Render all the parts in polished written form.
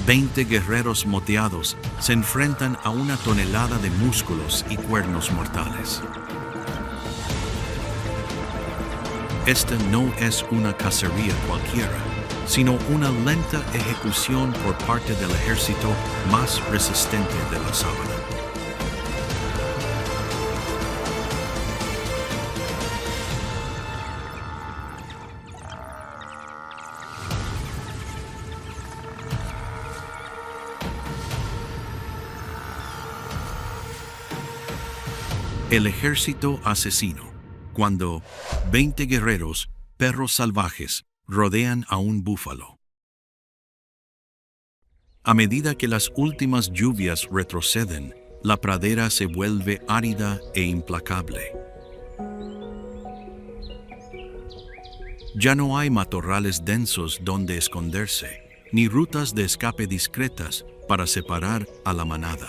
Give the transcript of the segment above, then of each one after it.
20 guerreros moteados se enfrentan a una tonelada de músculos y cuernos mortales. Esta no es una cacería cualquiera, sino una lenta ejecución por parte del ejército más resistente de la sabana. El ejército asesino, cuando 20 guerreros, perros salvajes, rodean a un búfalo. A medida que las últimas lluvias retroceden, la pradera se vuelve árida e implacable. Ya no hay matorrales densos donde esconderse, ni rutas de escape discretas para separar a la manada.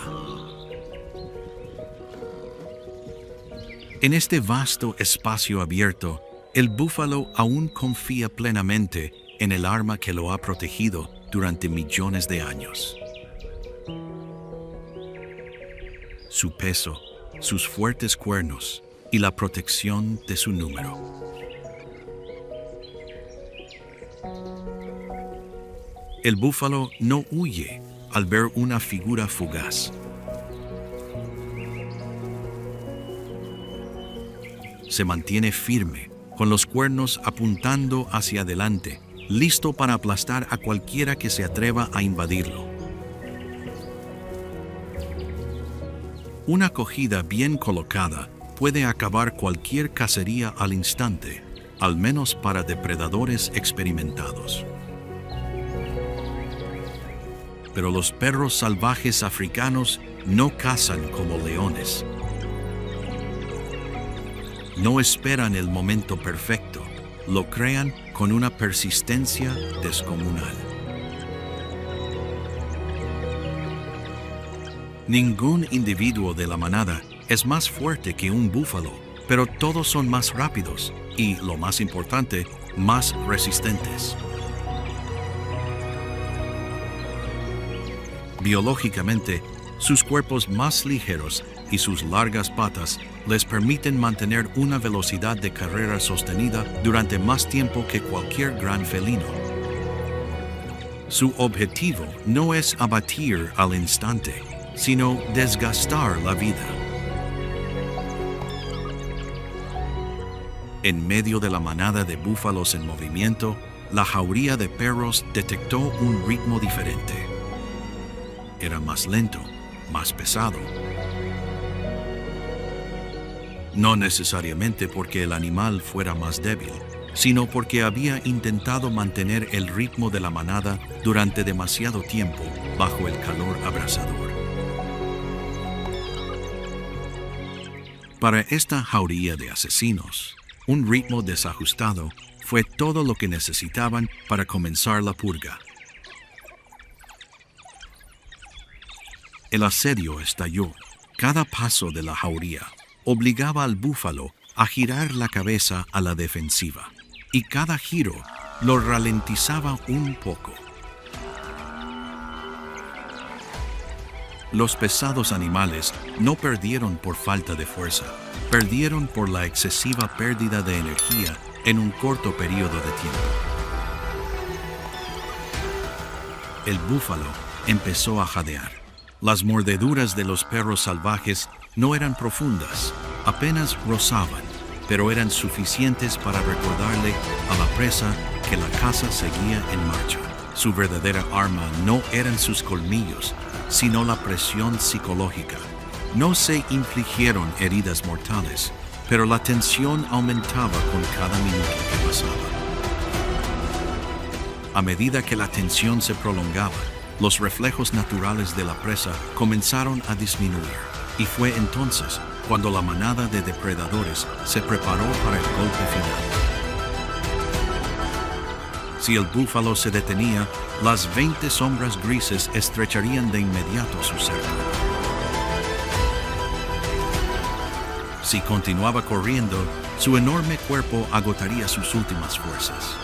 En este vasto espacio abierto, el búfalo aún confía plenamente en el arma que lo ha protegido durante millones de años. Su peso, sus fuertes cuernos y la protección de su número. El búfalo no huye al ver una figura fugaz. Se mantiene firme, con los cuernos apuntando hacia adelante, listo para aplastar a cualquiera que se atreva a invadirlo. Una acogida bien colocada puede acabar cualquier cacería al instante, al menos para depredadores experimentados. Pero los perros salvajes africanos no cazan como leones. No esperan el momento perfecto, lo crean con una persistencia descomunal. Ningún individuo de la manada es más fuerte que un búfalo, pero todos son más rápidos y, lo más importante, más resistentes. Biológicamente, sus cuerpos más ligeros y sus largas patas les permiten mantener una velocidad de carrera sostenida durante más tiempo que cualquier gran felino. Su objetivo no es abatir al instante, sino desgastar la vida. En medio de la manada de búfalos en movimiento, la jauría de perros detectó un ritmo diferente. Era más lento, más pesado. No necesariamente porque el animal fuera más débil, sino porque había intentado mantener el ritmo de la manada durante demasiado tiempo bajo el calor abrasador. Para esta jauría de asesinos, un ritmo desajustado fue todo lo que necesitaban para comenzar la purga. El asedio estalló. Cada paso de la jauría obligaba al búfalo a girar la cabeza a la defensiva, y cada giro lo ralentizaba un poco. Los pesados animales no perdieron por falta de fuerza, perdieron por la excesiva pérdida de energía en un corto periodo de tiempo. El búfalo empezó a jadear. Las mordeduras de los perros salvajes no eran profundas, apenas rozaban, pero eran suficientes para recordarle a la presa que la caza seguía en marcha. Su verdadera arma no eran sus colmillos, sino la presión psicológica. No se infligieron heridas mortales, pero la tensión aumentaba con cada minuto que pasaba. A medida que la tensión se prolongaba, los reflejos naturales de la presa comenzaron a disminuir, y fue entonces cuando la manada de depredadores se preparó para el golpe final. Si el búfalo se detenía, las 20 sombras grises estrecharían de inmediato su cerco. Si continuaba corriendo, su enorme cuerpo agotaría sus últimas fuerzas.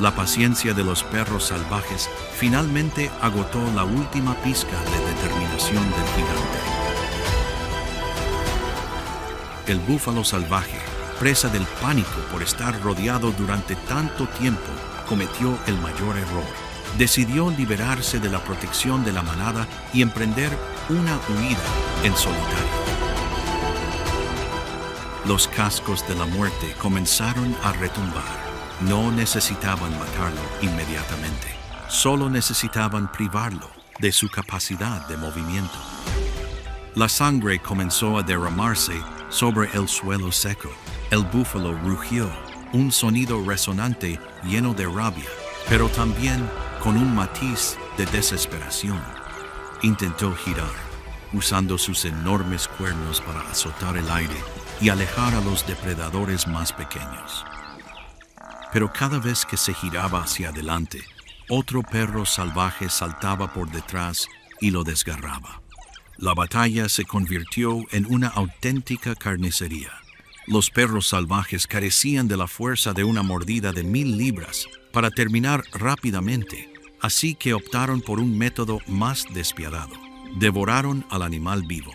La paciencia de los perros salvajes finalmente agotó la última pizca de determinación del gigante. El búfalo salvaje, presa del pánico por estar rodeado durante tanto tiempo, cometió el mayor error. Decidió liberarse de la protección de la manada y emprender una huida en solitario. Los cascos de la muerte comenzaron a retumbar. No necesitaban matarlo inmediatamente, solo necesitaban privarlo de su capacidad de movimiento. La sangre comenzó a derramarse sobre el suelo seco. El búfalo rugió, un sonido resonante lleno de rabia, pero también con un matiz de desesperación. Intentó girar, usando sus enormes cuernos para azotar el aire y alejar a los depredadores más pequeños. Pero cada vez que se giraba hacia adelante, otro perro salvaje saltaba por detrás y lo desgarraba. La batalla se convirtió en una auténtica carnicería. Los perros salvajes carecían de la fuerza de una mordida de 1000 libras para terminar rápidamente, así que optaron por un método más despiadado. Devoraron al animal vivo.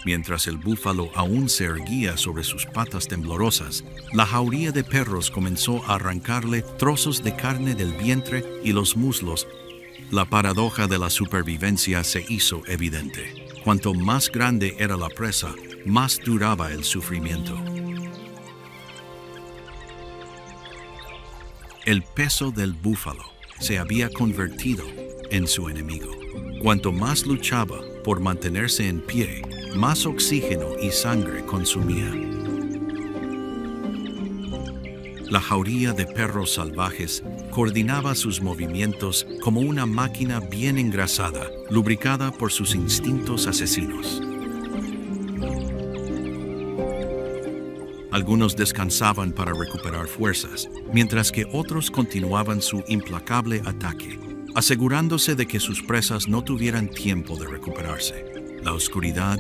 Mientras el búfalo aún se erguía sobre sus patas temblorosas, la jauría de perros comenzó a arrancarle trozos de carne del vientre y los muslos. La paradoja de la supervivencia se hizo evidente. Cuanto más grande era la presa, más duraba el sufrimiento. El peso del búfalo se había convertido en su enemigo. Cuanto más luchaba por mantenerse en pie, más oxígeno y sangre consumía. La jauría de perros salvajes coordinaba sus movimientos como una máquina bien engrasada, lubricada por sus instintos asesinos. Algunos descansaban para recuperar fuerzas, mientras que otros continuaban su implacable ataque, asegurándose de que sus presas no tuvieran tiempo de recuperarse. La oscuridad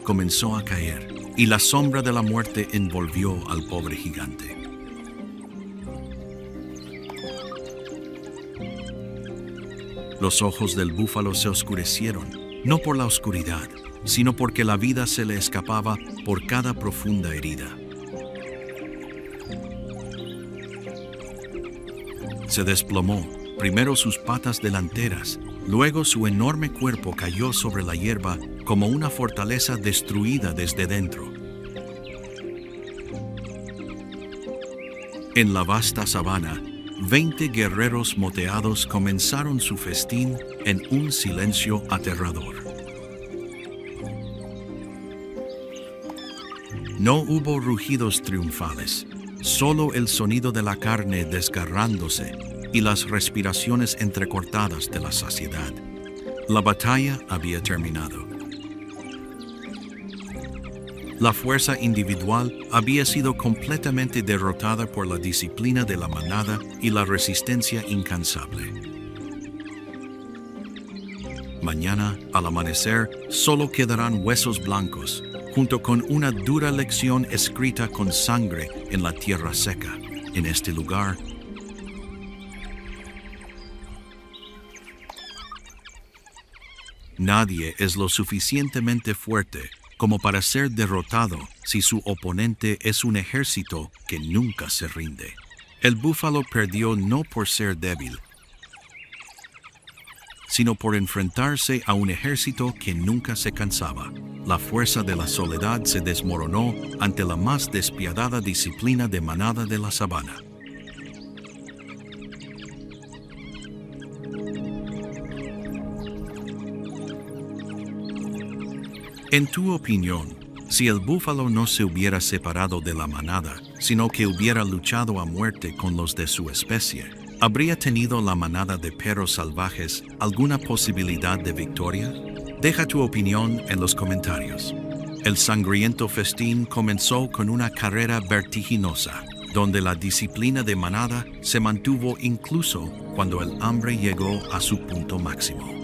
comenzó a caer y la sombra de la muerte envolvió al pobre gigante. Los ojos del búfalo se oscurecieron, no por la oscuridad, sino porque la vida se le escapaba por cada profunda herida. Se desplomó, primero sus patas delanteras, luego su enorme cuerpo cayó sobre la hierba como una fortaleza destruida desde dentro. En la vasta sabana, 20 guerreros moteados comenzaron su festín en un silencio aterrador. No hubo rugidos triunfales, solo el sonido de la carne desgarrándose y las respiraciones entrecortadas de la saciedad. La batalla había terminado. La fuerza individual había sido completamente derrotada por la disciplina de la manada y la resistencia incansable. Mañana, al amanecer, solo quedarán huesos blancos, junto con una dura lección escrita con sangre en la tierra seca. En este lugar, nadie es lo suficientemente fuerte como para ser derrotado si su oponente es un ejército que nunca se rinde. El búfalo perdió no por ser débil, sino por enfrentarse a un ejército que nunca se cansaba. La fuerza de la soledad se desmoronó ante la más despiadada disciplina de manada de la sabana. En tu opinión, si el búfalo no se hubiera separado de la manada, sino que hubiera luchado a muerte con los de su especie, ¿habría tenido la manada de perros salvajes alguna posibilidad de victoria? Deja tu opinión en los comentarios. El sangriento festín comenzó con una carrera vertiginosa, donde la disciplina de manada se mantuvo incluso cuando el hambre llegó a su punto máximo.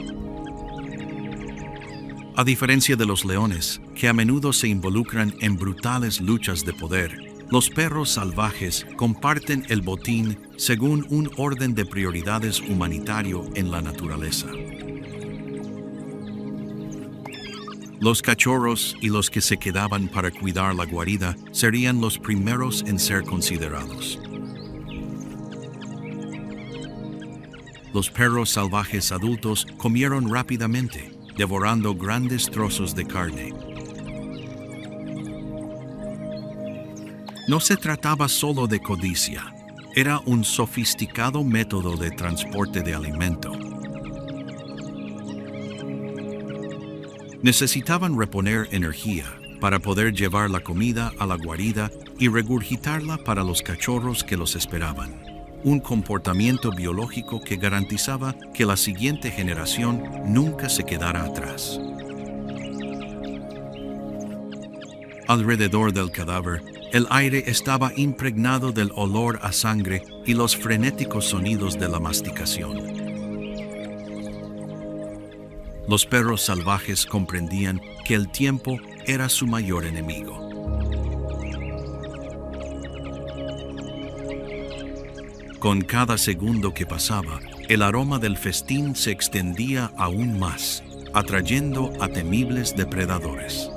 A diferencia de los leones, que a menudo se involucran en brutales luchas de poder, Los perros salvajes comparten el botín según un orden de prioridades humanitario en la naturaleza. Los cachorros y los que se quedaban para cuidar la guarida serían los primeros en ser considerados. Los perros salvajes adultos comieron rápidamente, devorando grandes trozos de carne. No se trataba solo de codicia, era un sofisticado método de transporte de alimento. Necesitaban reponer energía para poder llevar la comida a la guarida y regurgitarla para los cachorros que los esperaban. Un comportamiento biológico que garantizaba que la siguiente generación nunca se quedara atrás. Alrededor del cadáver, el aire estaba impregnado del olor a sangre y los frenéticos sonidos de la masticación. Los perros salvajes comprendían que el tiempo era su mayor enemigo. Con cada segundo que pasaba, el aroma del festín se extendía aún más, atrayendo a temibles depredadores.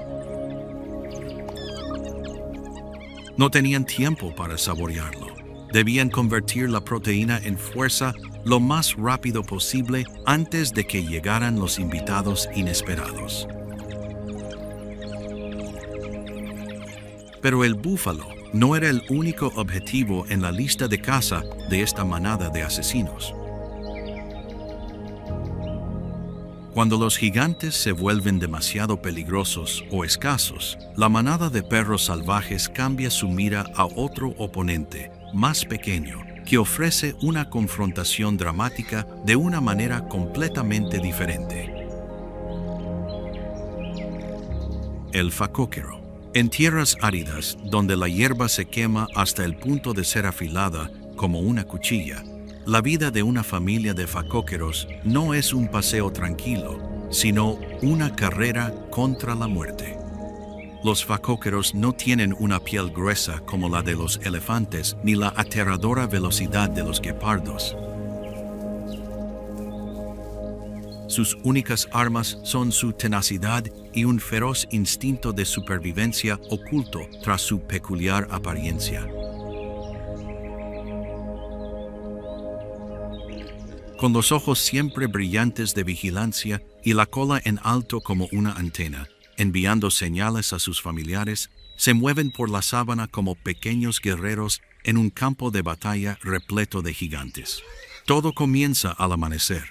No tenían tiempo para saborearlo. Debían convertir la proteína en fuerza lo más rápido posible antes de que llegaran los invitados inesperados. Pero el búfalo no era el único objetivo en la lista de caza de esta manada de asesinos. Cuando los gigantes se vuelven demasiado peligrosos o escasos, la manada de perros salvajes cambia su mira a otro oponente, más pequeño, que ofrece una confrontación dramática de una manera completamente diferente. El facóquero. En tierras áridas, donde la hierba se quema hasta el punto de ser afilada como una cuchilla, la vida de una familia de facóqueros no es un paseo tranquilo, sino una carrera contra la muerte. Los facóqueros no tienen una piel gruesa como la de los elefantes ni la aterradora velocidad de los guepardos. Sus únicas armas son su tenacidad y un feroz instinto de supervivencia oculto tras su peculiar apariencia. Con los ojos siempre brillantes de vigilancia y la cola en alto como una antena, enviando señales a sus familiares, se mueven por la sabana como pequeños guerreros en un campo de batalla repleto de gigantes. Todo comienza al amanecer.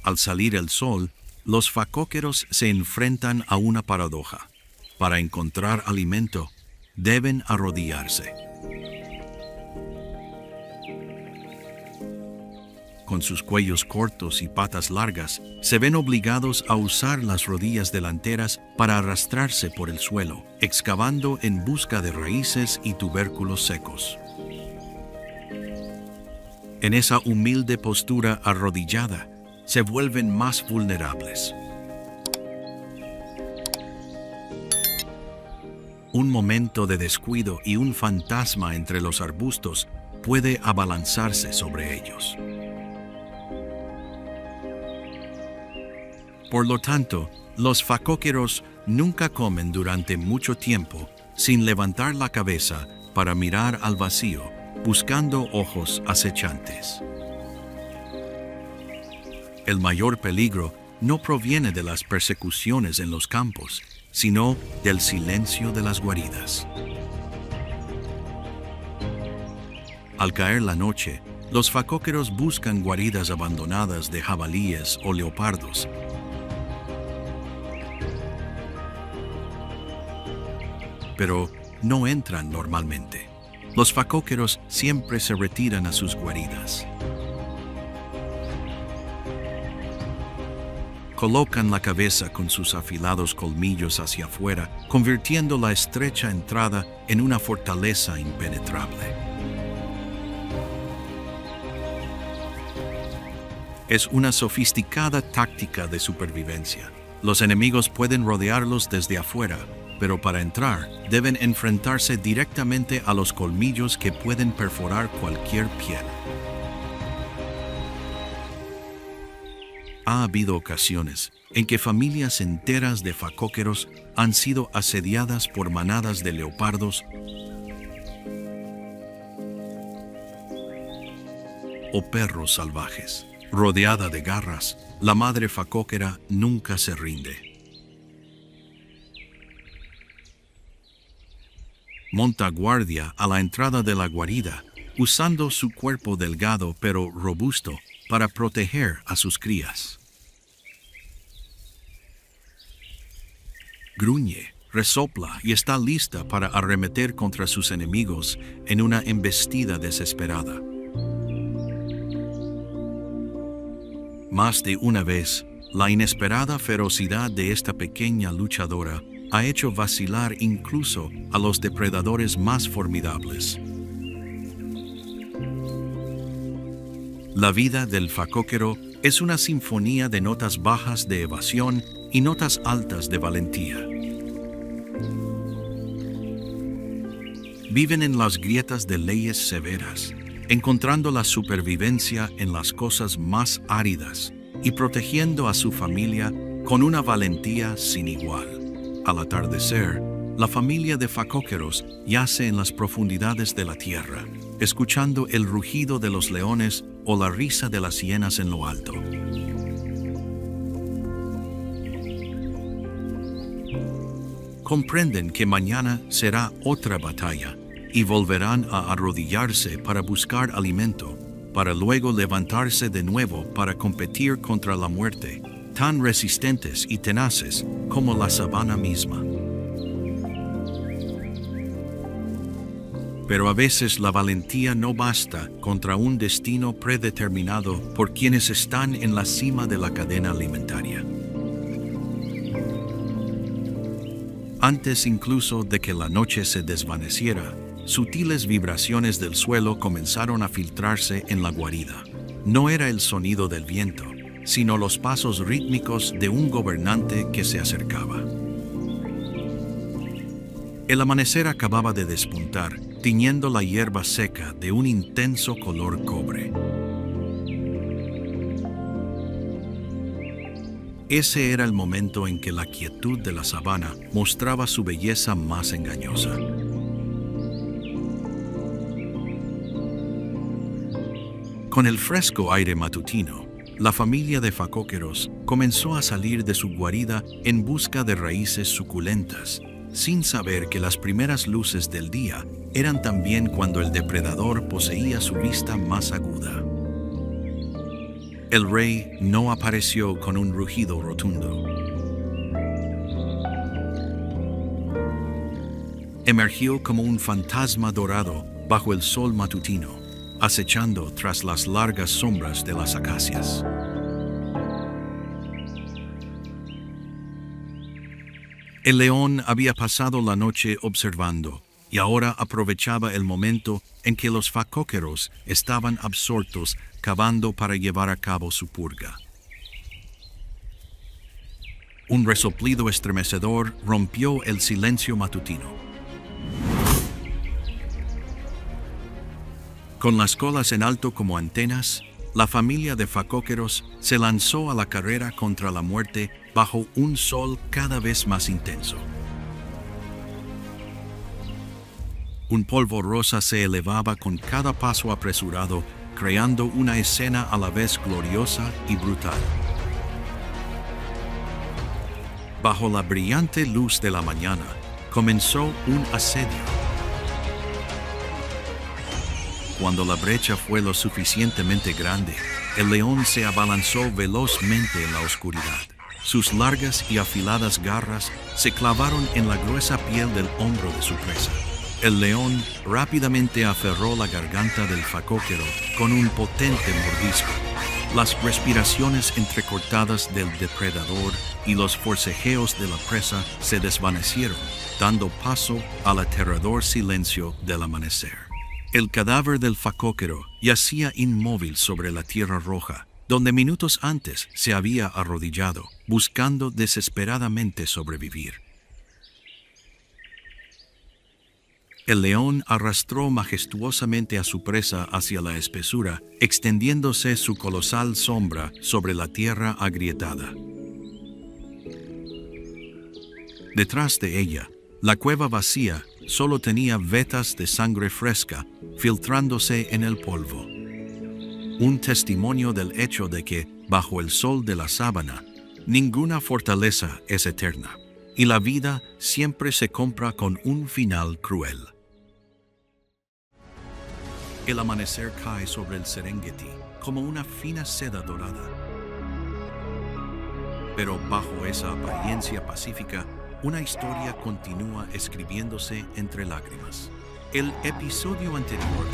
Al salir el sol, los facóqueros se enfrentan a una paradoja. Para encontrar alimento, deben arrodillarse. Con sus cuellos cortos y patas largas, se ven obligados a usar las rodillas delanteras para arrastrarse por el suelo, excavando en busca de raíces y tubérculos secos. En esa humilde postura arrodillada, se vuelven más vulnerables. Un momento de descuido y un fantasma entre los arbustos puede abalanzarse sobre ellos. Por lo tanto, los facóqueros nunca comen durante mucho tiempo sin levantar la cabeza para mirar al vacío, buscando ojos acechantes. El mayor peligro no proviene de las persecuciones en los campos, sino del silencio de las guaridas. Al caer la noche, los facóqueros buscan guaridas abandonadas de jabalíes o leopardos. Pero no entran normalmente. Los facóqueros siempre se retiran a sus guaridas. Colocan la cabeza con sus afilados colmillos hacia afuera, convirtiendo la estrecha entrada en una fortaleza impenetrable. Es una sofisticada táctica de supervivencia. Los enemigos pueden rodearlos desde afuera, pero para entrar deben enfrentarse directamente a los colmillos que pueden perforar cualquier piel. Ha habido ocasiones en que familias enteras de facóqueros han sido asediadas por manadas de leopardos o perros salvajes. Rodeada de garras, la madre facóquera nunca se rinde. Monta guardia a la entrada de la guarida, usando su cuerpo delgado pero robusto para proteger a sus crías. Gruñe, resopla y está lista para arremeter contra sus enemigos en una embestida desesperada. Más de una vez, la inesperada ferocidad de esta pequeña luchadora ha hecho vacilar incluso a los depredadores más formidables. La vida del facóquero es una sinfonía de notas bajas de evasión y notas altas de valentía. Viven en las grietas de leyes severas, encontrando la supervivencia en las cosas más áridas y protegiendo a su familia con una valentía sin igual. Al atardecer, la familia de facóqueros yace en las profundidades de la tierra, escuchando el rugido de los leones o la risa de las hienas en lo alto. Comprenden que mañana será otra batalla y volverán a arrodillarse para buscar alimento, para luego levantarse de nuevo para competir contra la muerte, tan resistentes y tenaces como la sabana misma. Pero a veces la valentía no basta contra un destino predeterminado por quienes están en la cima de la cadena alimentaria. Antes incluso de que la noche se desvaneciera, sutiles vibraciones del suelo comenzaron a filtrarse en la guarida. No era el sonido del viento, sino los pasos rítmicos de un gobernante que se acercaba. El amanecer acababa de despuntar, tiñendo la hierba seca de un intenso color cobre. Ese era el momento en que la quietud de la sabana mostraba su belleza más engañosa. Con el fresco aire matutino, la familia de facóqueros comenzó a salir de su guarida en busca de raíces suculentas, sin saber que las primeras luces del día eran también cuando el depredador poseía su vista más aguda. El rey no apareció con un rugido rotundo. Emergió como un fantasma dorado bajo el sol matutino, acechando tras las largas sombras de las acacias. El león había pasado la noche observando y ahora aprovechaba el momento en que los facóqueros estaban absortos cavando para llevar a cabo su purga. Un resoplido estremecedor rompió el silencio matutino. Con las colas en alto como antenas, la familia de facóqueros se lanzó a la carrera contra la muerte bajo un sol cada vez más intenso. Un polvo rosa se elevaba con cada paso apresurado, creando una escena a la vez gloriosa y brutal. Bajo la brillante luz de la mañana, comenzó un asedio. Cuando la brecha fue lo suficientemente grande, el león se abalanzó velozmente en la oscuridad. Sus largas y afiladas garras se clavaron en la gruesa piel del hombro de su presa. El león rápidamente aferró la garganta del facóquero con un potente mordisco. Las respiraciones entrecortadas del depredador y los forcejeos de la presa se desvanecieron, dando paso al aterrador silencio del amanecer. El cadáver del facóquero yacía inmóvil sobre la tierra roja, donde minutos antes se había arrodillado, buscando desesperadamente sobrevivir. El león arrastró majestuosamente a su presa hacia la espesura, extendiéndose su colosal sombra sobre la tierra agrietada. Detrás de ella, la cueva vacía solo tenía vetas de sangre fresca filtrándose en el polvo. Un testimonio del hecho de que, bajo el sol de la sábana, ninguna fortaleza es eterna, y la vida siempre se compra con un final cruel. El amanecer cae sobre el Serengeti como una fina seda dorada. Pero bajo esa apariencia pacífica, una historia continúa escribiéndose entre lágrimas. El episodio anterior.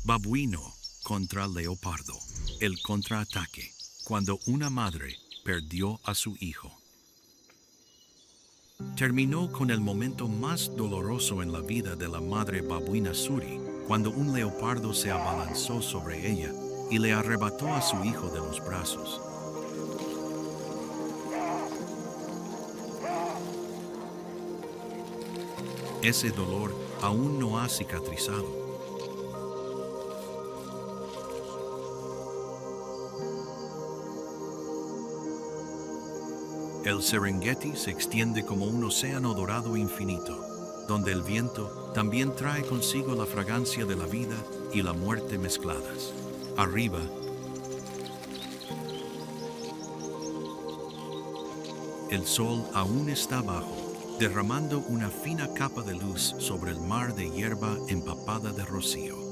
Babuino contra leopardo. El contraataque. Cuando una madre perdió a su hijo. Terminó con el momento más doloroso en la vida de la madre babuina Suri, cuando un leopardo se abalanzó sobre ella y le arrebató a su hijo de los brazos. Ese dolor aún no ha cicatrizado. El Serengeti se extiende como un océano dorado infinito, donde el viento también trae consigo la fragancia de la vida y la muerte mezcladas. Arriba, el sol aún está abajo, derramando una fina capa de luz sobre el mar de hierba empapada de rocío.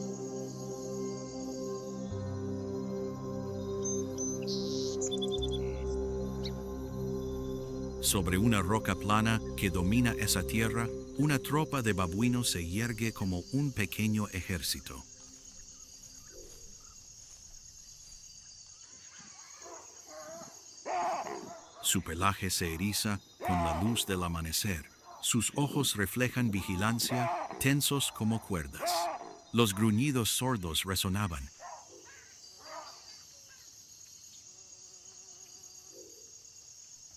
Sobre una roca plana que domina esa tierra, una tropa de babuinos se yergue como un pequeño ejército. Su pelaje se eriza con la luz del amanecer. Sus ojos reflejan vigilancia, tensos como cuerdas. Los gruñidos sordos resonaban.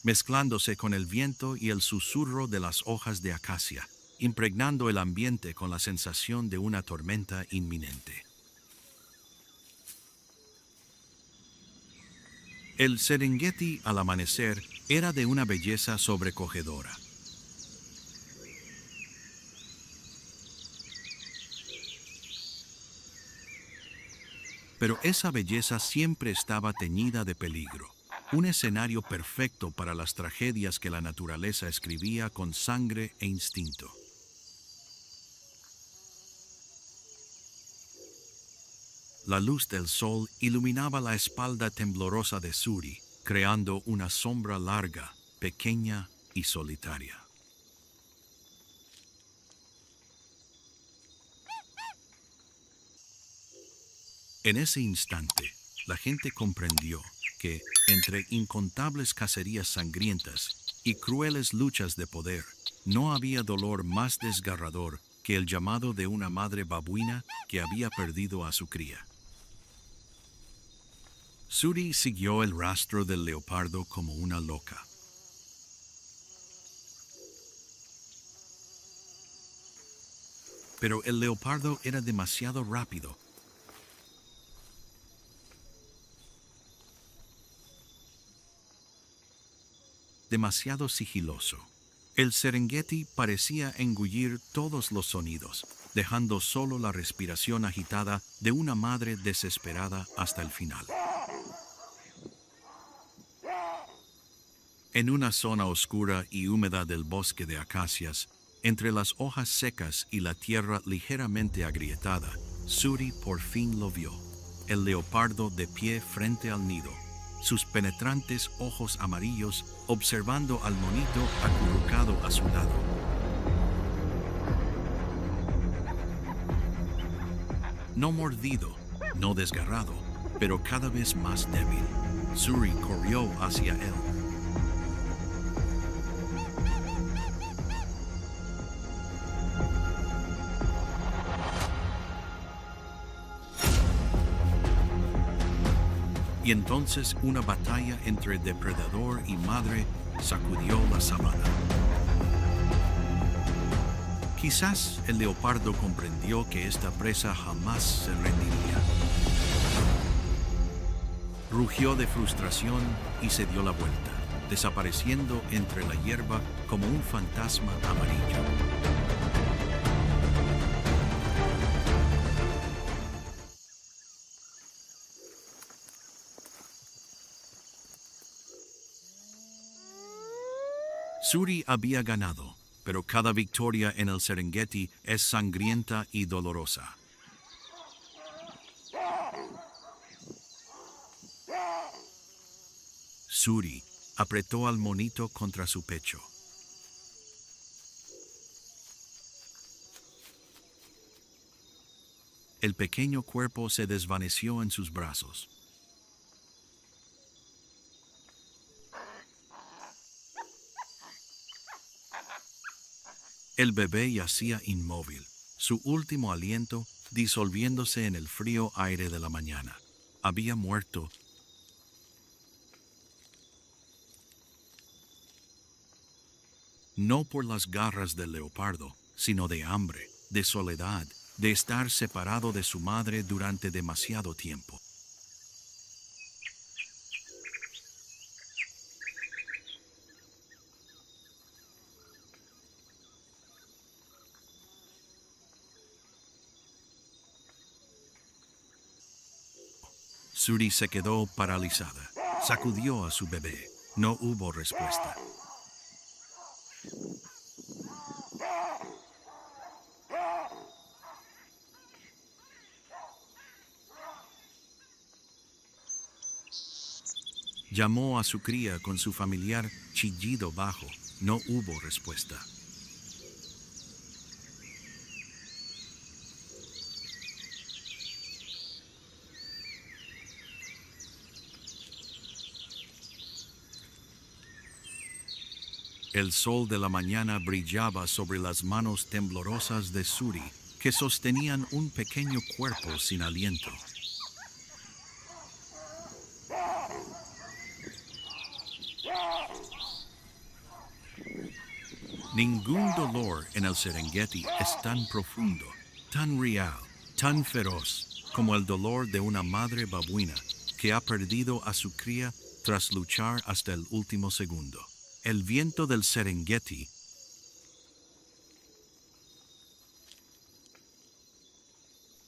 Mezclándose con el viento y el susurro de las hojas de acacia, impregnando el ambiente con la sensación de una tormenta inminente. El Serengeti al amanecer era de una belleza sobrecogedora. Pero esa belleza siempre estaba teñida de peligro. Un escenario perfecto para las tragedias que la naturaleza escribía con sangre e instinto. La luz del sol iluminaba la espalda temblorosa de Suri, creando una sombra larga, pequeña y solitaria. En ese instante, la gente comprendió que, entre incontables cacerías sangrientas y crueles luchas de poder, no había dolor más desgarrador que el llamado de una madre babuina que había perdido a su cría. Suri siguió el rastro del leopardo como una loca. Pero el leopardo era demasiado rápido. Demasiado sigiloso. El Serengeti parecía engullir todos los sonidos, dejando solo la respiración agitada de una madre desesperada hasta el final. En una zona oscura y húmeda del bosque de acacias, entre las hojas secas y la tierra ligeramente agrietada, Suri por fin lo vio, el leopardo de pie frente al nido, sus penetrantes ojos amarillos observando al monito acurrucado a su lado. No mordido, no desgarrado, pero cada vez más débil. Suri corrió hacia él. Y entonces una batalla entre depredador y madre sacudió la sabana. Quizás el leopardo comprendió que esta presa jamás se rendiría. Rugió de frustración y se dio la vuelta, desapareciendo entre la hierba como un fantasma amarillo. Suri había ganado, pero cada victoria en el Serengeti es sangrienta y dolorosa. Suri apretó al monito contra su pecho. El pequeño cuerpo se desvaneció en sus brazos. El bebé yacía inmóvil, su último aliento disolviéndose en el frío aire de la mañana. Había muerto. No por las garras del leopardo, sino de hambre, de soledad, de estar separado de su madre durante demasiado tiempo. Suri se quedó paralizada. Sacudió a su bebé. No hubo respuesta. Llamó a su cría con su familiar chillido bajo. No hubo respuesta. El sol de la mañana brillaba sobre las manos temblorosas de Suri, que sostenían un pequeño cuerpo sin aliento. Ningún dolor en el Serengeti es tan profundo, tan real, tan feroz como el dolor de una madre babuina que ha perdido a su cría tras luchar hasta el último segundo. El viento del Serengeti,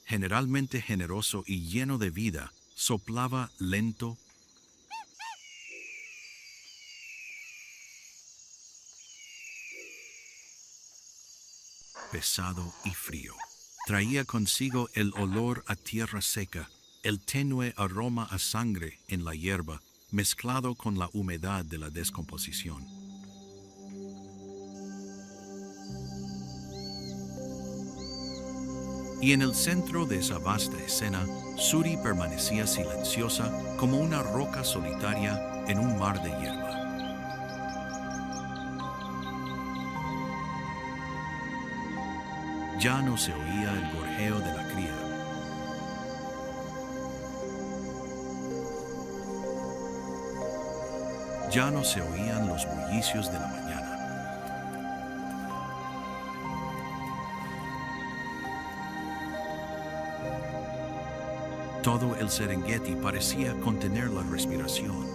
generalmente generoso y lleno de vida, soplaba lento, pesado y frío. Traía consigo el olor a tierra seca, el tenue aroma a sangre en la hierba, mezclado con la humedad de la descomposición. Y en el centro de esa vasta escena, Suri permanecía silenciosa como una roca solitaria en un mar de hierba. Ya no se oía el gorjeo de la cría. Ya no se oían los bullicios de la mañana. Todo el Serengeti parecía contener la respiración.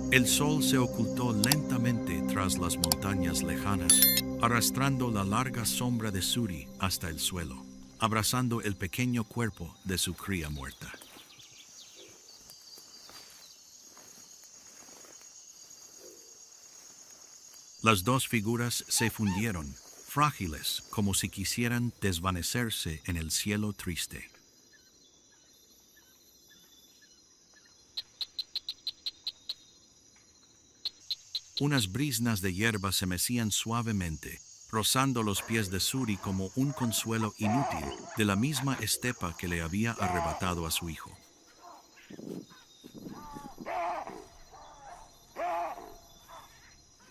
El sol se ocultó lentamente tras las montañas lejanas, arrastrando la larga sombra de Suri hasta el suelo, abrazando el pequeño cuerpo de su cría muerta. Las dos figuras se fundieron, frágiles como si quisieran desvanecerse en el cielo triste. Unas brisnas de hierba se mecían suavemente, rozando los pies de Suri como un consuelo inútil de la misma estepa que le había arrebatado a su hijo.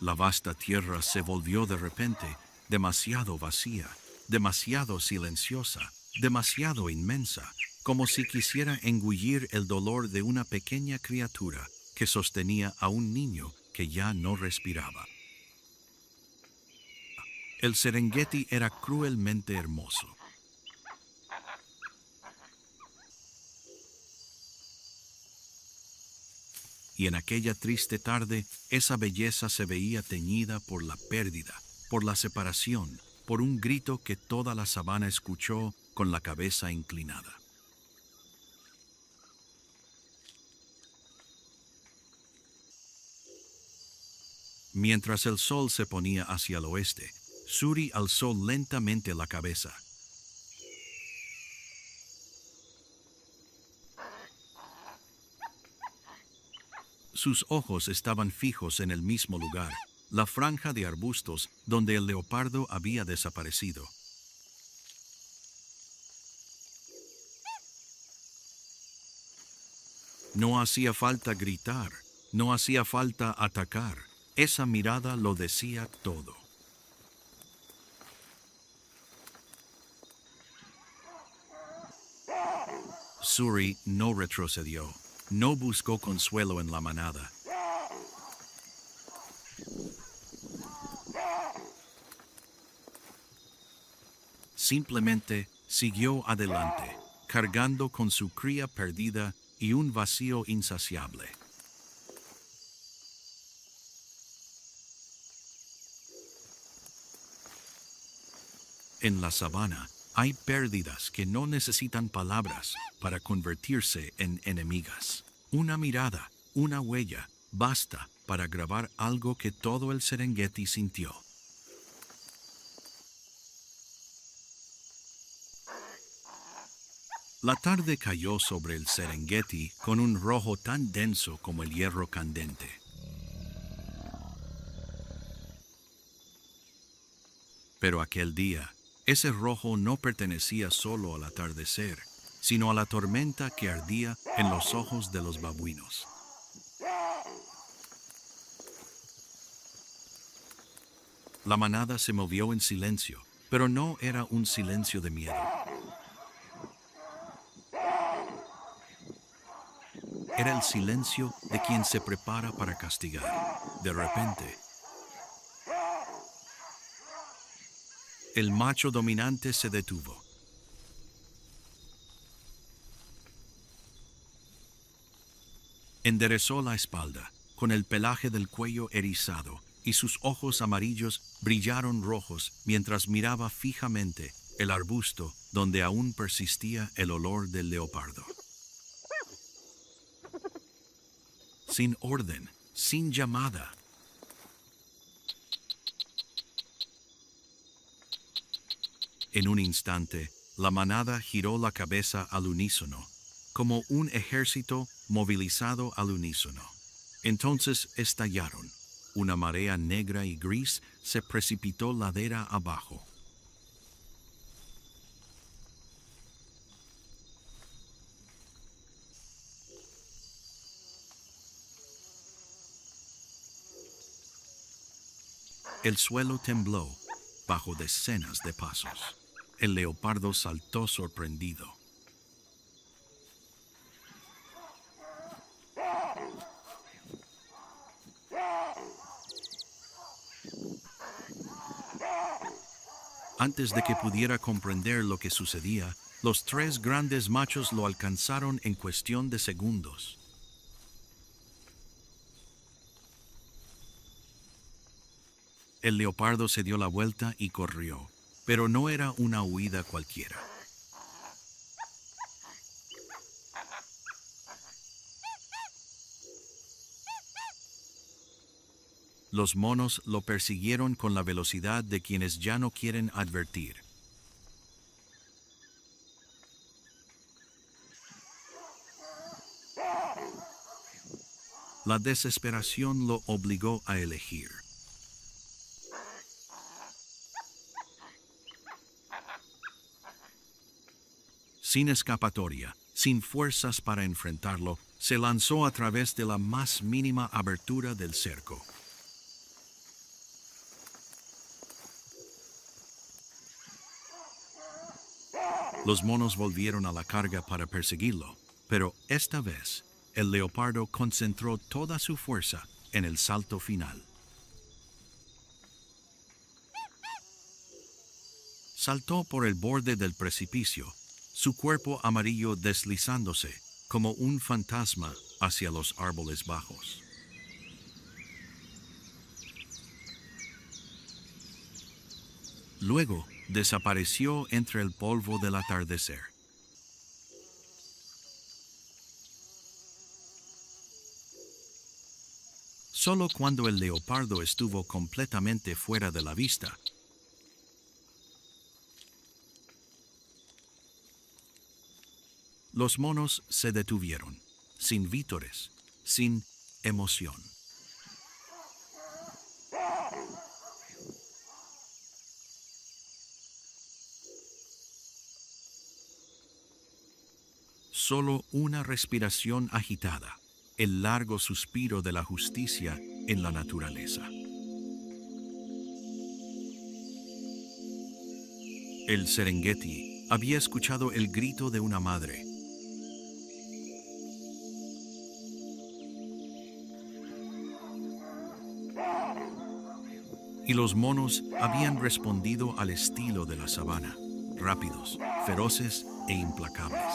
La vasta tierra se volvió de repente demasiado vacía, demasiado silenciosa, demasiado inmensa, como si quisiera engullir el dolor de una pequeña criatura que sostenía a un niño que ya no respiraba. El Serengeti era cruelmente hermoso. Y en aquella triste tarde, esa belleza se veía teñida por la pérdida, por la separación, por un grito que toda la sabana escuchó con la cabeza inclinada. Mientras el sol se ponía hacia el oeste, Suri alzó lentamente la cabeza. Sus ojos estaban fijos en el mismo lugar, la franja de arbustos donde el leopardo había desaparecido. No hacía falta gritar, no hacía falta atacar. Esa mirada lo decía todo. Suri no retrocedió, no buscó consuelo en la manada. Simplemente siguió adelante, cargando con su cría perdida y un vacío insaciable. En la sabana hay pérdidas que no necesitan palabras para convertirse en enemigas. Una mirada, una huella, basta para grabar algo que todo el Serengeti sintió. La tarde cayó sobre el Serengeti con un rojo tan denso como el hierro candente. Pero aquel día, ese rojo no pertenecía solo al atardecer, sino a la tormenta que ardía en los ojos de los babuinos. La manada se movió en silencio, pero no era un silencio de miedo. Era el silencio de quien se prepara para castigar. De repente, el macho dominante se detuvo. Enderezó la espalda, con el pelaje del cuello erizado, y sus ojos amarillos brillaron rojos mientras miraba fijamente el arbusto donde aún persistía el olor del leopardo. Sin orden, sin llamada. En un instante, la manada giró la cabeza al unísono, como un ejército movilizado al unísono. Entonces estallaron. Una marea negra y gris se precipitó ladera abajo. El suelo tembló bajo decenas de pasos. El leopardo saltó sorprendido. Antes de que pudiera comprender lo que sucedía, los tres grandes machos lo alcanzaron en cuestión de segundos. El leopardo se dio la vuelta y corrió, pero no era una huida cualquiera. Los monos lo persiguieron con la velocidad de quienes ya no quieren advertir. La desesperación lo obligó a elegir. Sin escapatoria, sin fuerzas para enfrentarlo, se lanzó a través de la más mínima abertura del cerco. Los monos volvieron a la carga para perseguirlo, pero esta vez el leopardo concentró toda su fuerza en el salto final. Saltó por el borde del precipicio, su cuerpo amarillo deslizándose como un fantasma hacia los árboles bajos. Luego desapareció entre el polvo del atardecer. Solo cuando el leopardo estuvo completamente fuera de la vista, los monos se detuvieron, sin vítores, sin emoción. Solo una respiración agitada, el largo suspiro de la justicia en la naturaleza. El Serengeti había escuchado el grito de una madre. Y los monos habían respondido al estilo de la sabana, rápidos, feroces e implacables.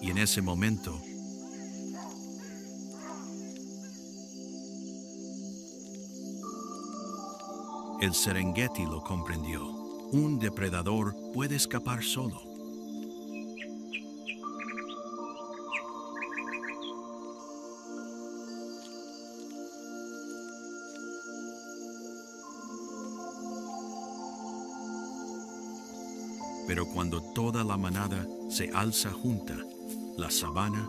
Y en ese momento, el Serengeti lo comprendió. Un depredador puede escapar solo. Pero cuando toda la manada se alza junta, la sabana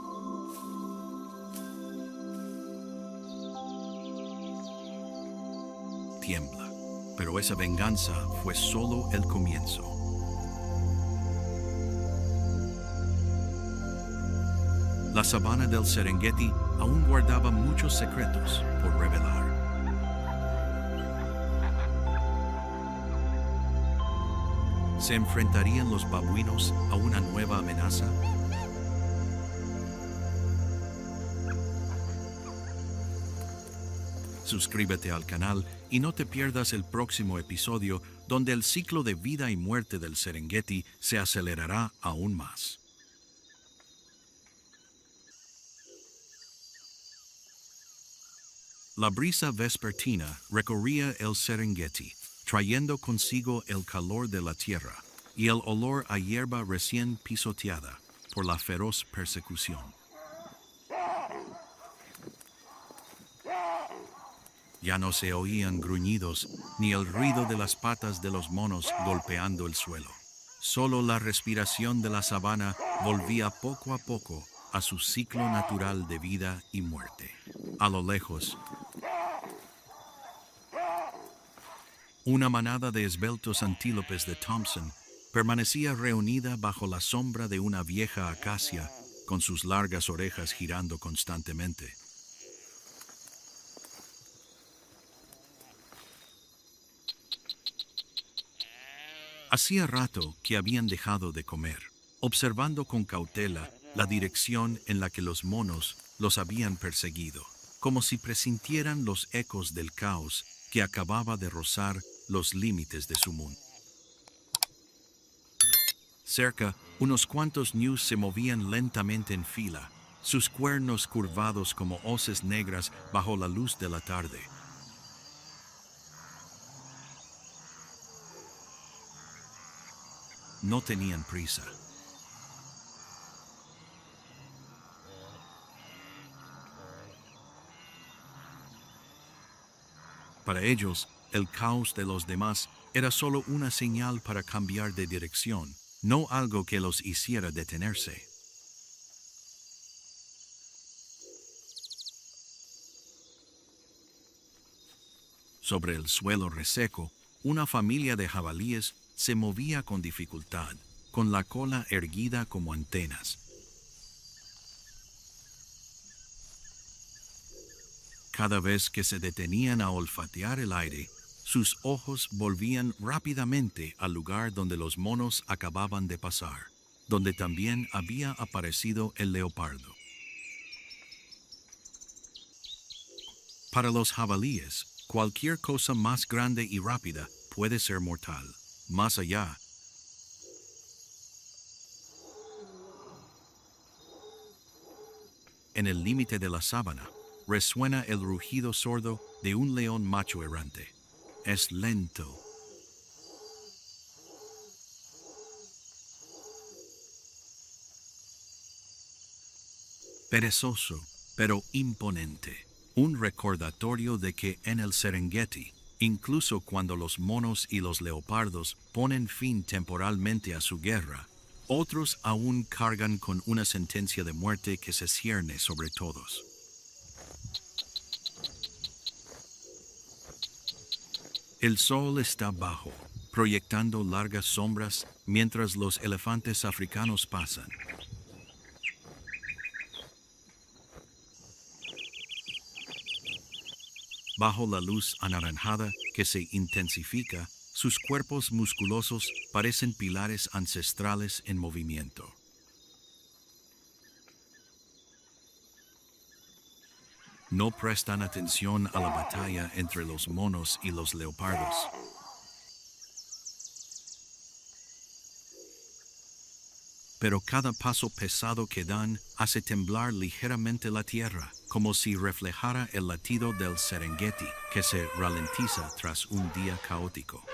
tiembla. Pero esa venganza fue solo el comienzo. La sabana del Serengeti aún guardaba muchos secretos por revelar. ¿Se enfrentarían los babuinos a una nueva amenaza? Suscríbete al canal y no te pierdas el próximo episodio donde el ciclo de vida y muerte del Serengeti se acelerará aún más. La brisa vespertina recorría el Serengeti, trayendo consigo el calor de la tierra y el olor a hierba recién pisoteada por la feroz persecución. Ya no se oían gruñidos ni el ruido de las patas de los monos golpeando el suelo. Solo la respiración de la sabana volvía poco a poco a su ciclo natural de vida y muerte. A lo lejos, una manada de esbeltos antílopes de Thompson permanecía reunida bajo la sombra de una vieja acacia con sus largas orejas girando constantemente. Hacía rato que habían dejado de comer, observando con cautela la dirección en la que los monos los habían perseguido, como si presintieran los ecos del caos que acababa de rozar los límites de su mundo. Cerca, unos cuantos ñus se movían lentamente en fila, sus cuernos curvados como hoces negras bajo la luz de la tarde. No tenían prisa. Para ellos, el caos de los demás era solo una señal para cambiar de dirección, no algo que los hiciera detenerse. Sobre el suelo reseco, una familia de jabalíes se movía con dificultad, con la cola erguida como antenas. Cada vez que se detenían a olfatear el aire, sus ojos volvían rápidamente al lugar donde los monos acababan de pasar, donde también había aparecido el leopardo. Para los jabalíes, cualquier cosa más grande y rápida puede ser mortal. Más allá, en el límite de la sabana, resuena el rugido sordo de un león macho errante. Es lento, perezoso, pero imponente. Un recordatorio de que en el Serengeti, incluso cuando los monos y los leopardos ponen fin temporalmente a su guerra, otros aún cargan con una sentencia de muerte que se cierne sobre todos. El sol está bajo, proyectando largas sombras mientras los elefantes africanos pasan. Bajo la luz anaranjada que se intensifica, sus cuerpos musculosos parecen pilares ancestrales en movimiento. No prestan atención a la batalla entre los monos y los leopardos. Pero cada paso pesado que dan hace temblar ligeramente la tierra, como si reflejara el latido del Serengeti, que se ralentiza tras un día caótico.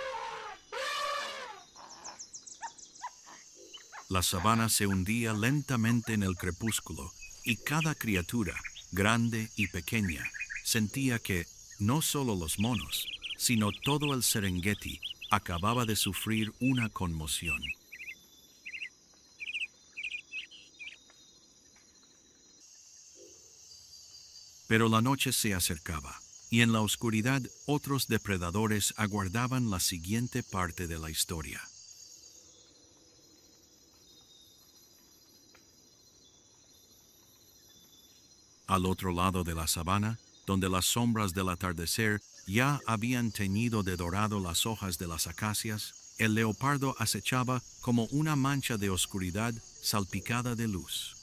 La sabana se hundía lentamente en el crepúsculo, y cada criatura, grande y pequeña, sentía que no solo los monos, sino todo el Serengeti acababa de sufrir una conmoción. Pero la noche se acercaba, y en la oscuridad otros depredadores aguardaban la siguiente parte de la historia. Al otro lado de la sabana, donde las sombras del atardecer ya habían teñido de dorado las hojas de las acacias, el leopardo acechaba como una mancha de oscuridad salpicada de luz.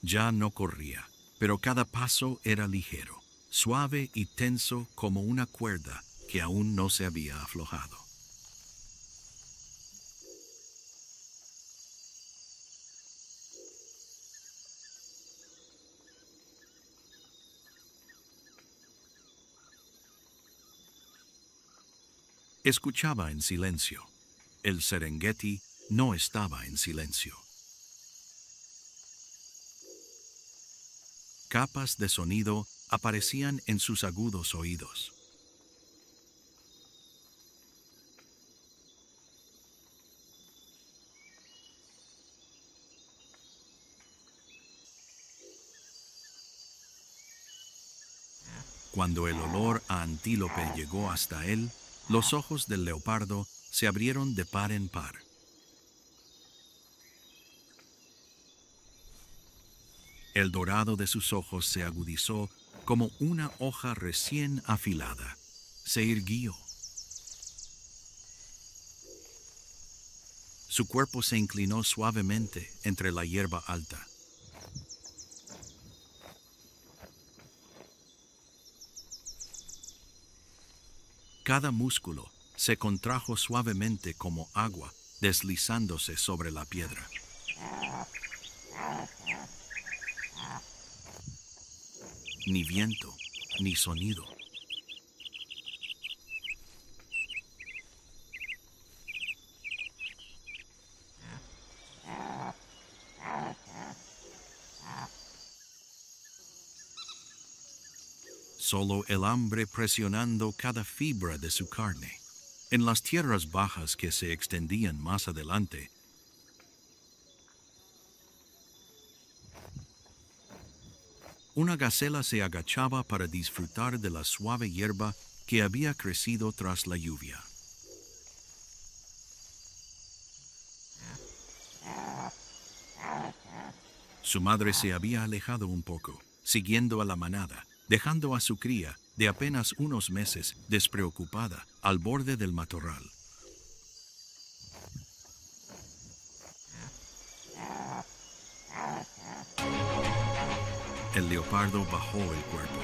Ya no corría, pero cada paso era ligero, suave y tenso como una cuerda que aún no se había aflojado. Escuchaba en silencio. El Serengeti no estaba en silencio. Capas de sonido aparecían en sus agudos oídos. Cuando el olor a antílope llegó hasta él, los ojos del leopardo se abrieron de par en par. El dorado de sus ojos se agudizó como una hoja recién afilada. Se irguió. Su cuerpo se inclinó suavemente entre la hierba alta. Cada músculo se contrajo suavemente como agua deslizándose sobre la piedra. Ni viento, ni sonido. Solo el hambre presionando cada fibra de su carne. En las tierras bajas que se extendían más adelante, una gacela se agachaba para disfrutar de la suave hierba que había crecido tras la lluvia. Su madre se había alejado un poco, siguiendo a la manada, dejando a su cría, de apenas unos meses, despreocupada, al borde del matorral. El leopardo bajó el cuerpo.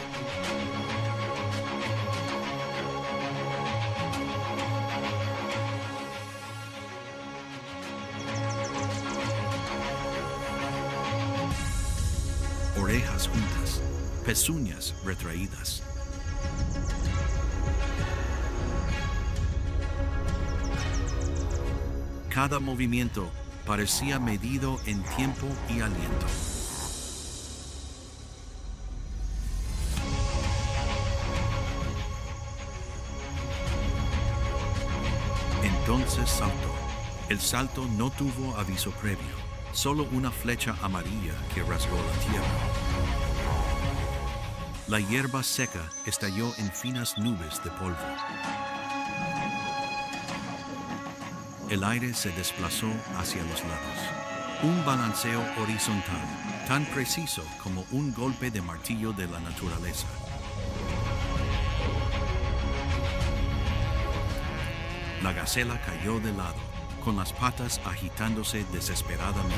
Orejas juntas, pezuñas retraídas. Cada movimiento parecía medido en tiempo y aliento. Entonces saltó. El salto no tuvo aviso previo, solo una flecha amarilla que rasgó la tierra. La hierba seca estalló en finas nubes de polvo. El aire se desplazó hacia los lados. Un balanceo horizontal, tan preciso como un golpe de martillo de la naturaleza. La gacela cayó de lado, con las patas agitándose desesperadamente.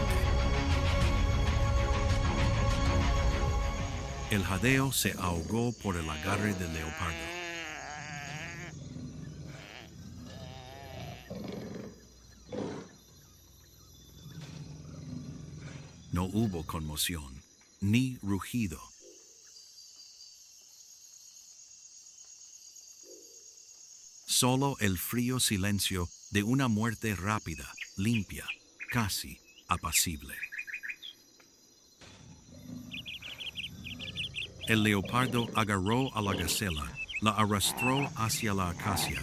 El jadeo se ahogó por el agarre del leopardo. No hubo conmoción, ni rugido. Solo el frío silencio de una muerte rápida, limpia, casi apacible. El leopardo agarró a la gacela, la arrastró hacia la acacia.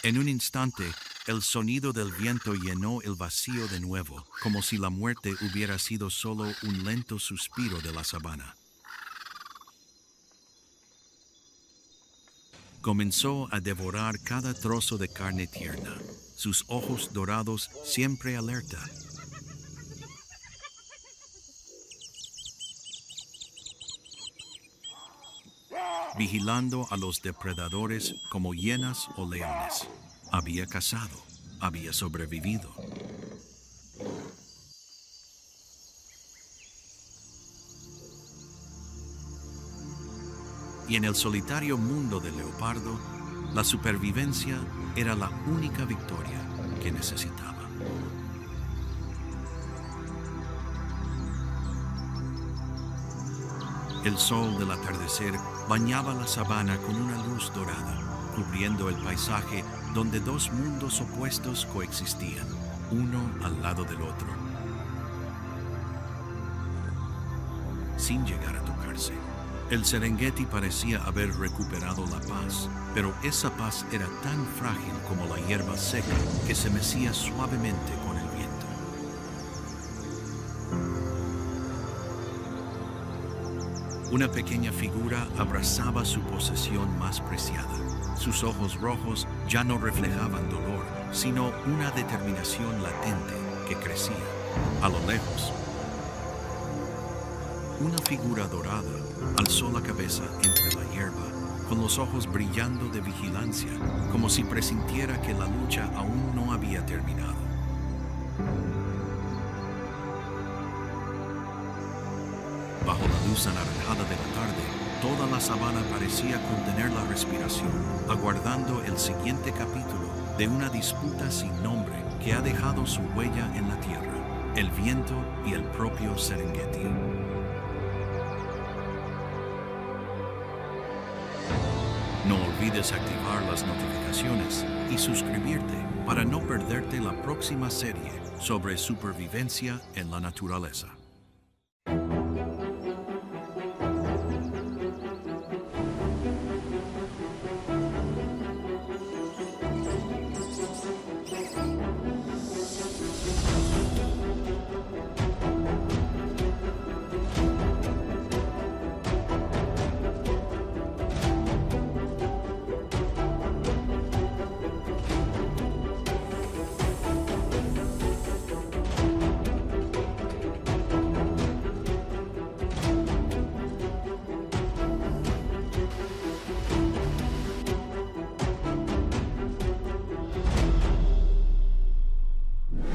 En un instante, el sonido del viento llenó el vacío de nuevo, como si la muerte hubiera sido solo un lento suspiro de la sabana. Comenzó a devorar cada trozo de carne tierna, sus ojos dorados siempre alerta. Vigilando a los depredadores como hienas o leones. Había cazado, había sobrevivido. Y en el solitario mundo del leopardo, la supervivencia era la única victoria que necesitaba. El sol del atardecer bañaba la sabana con una luz dorada, cubriendo el paisaje donde dos mundos opuestos coexistían, uno al lado del otro, sin llegar a tocarse. El Serengeti parecía haber recuperado la paz, pero esa paz era tan frágil como la hierba seca que se mecía suavemente con el viento. Una pequeña figura abrazaba su posesión más preciada. Sus ojos rojos ya no reflejaban dolor, sino una determinación latente que crecía. A lo lejos, una figura dorada alzó la cabeza entre la hierba, con los ojos brillando de vigilancia, como si presintiera que la lucha aún no había terminado. Bajo la luz anaranjada de la tarde, toda la sabana parecía contener la respiración, aguardando el siguiente capítulo de una disputa sin nombre que ha dejado su huella en la tierra, el viento y el propio Serengeti. No olvides activar las notificaciones y suscribirte para no perderte la próxima serie sobre supervivencia en la naturaleza.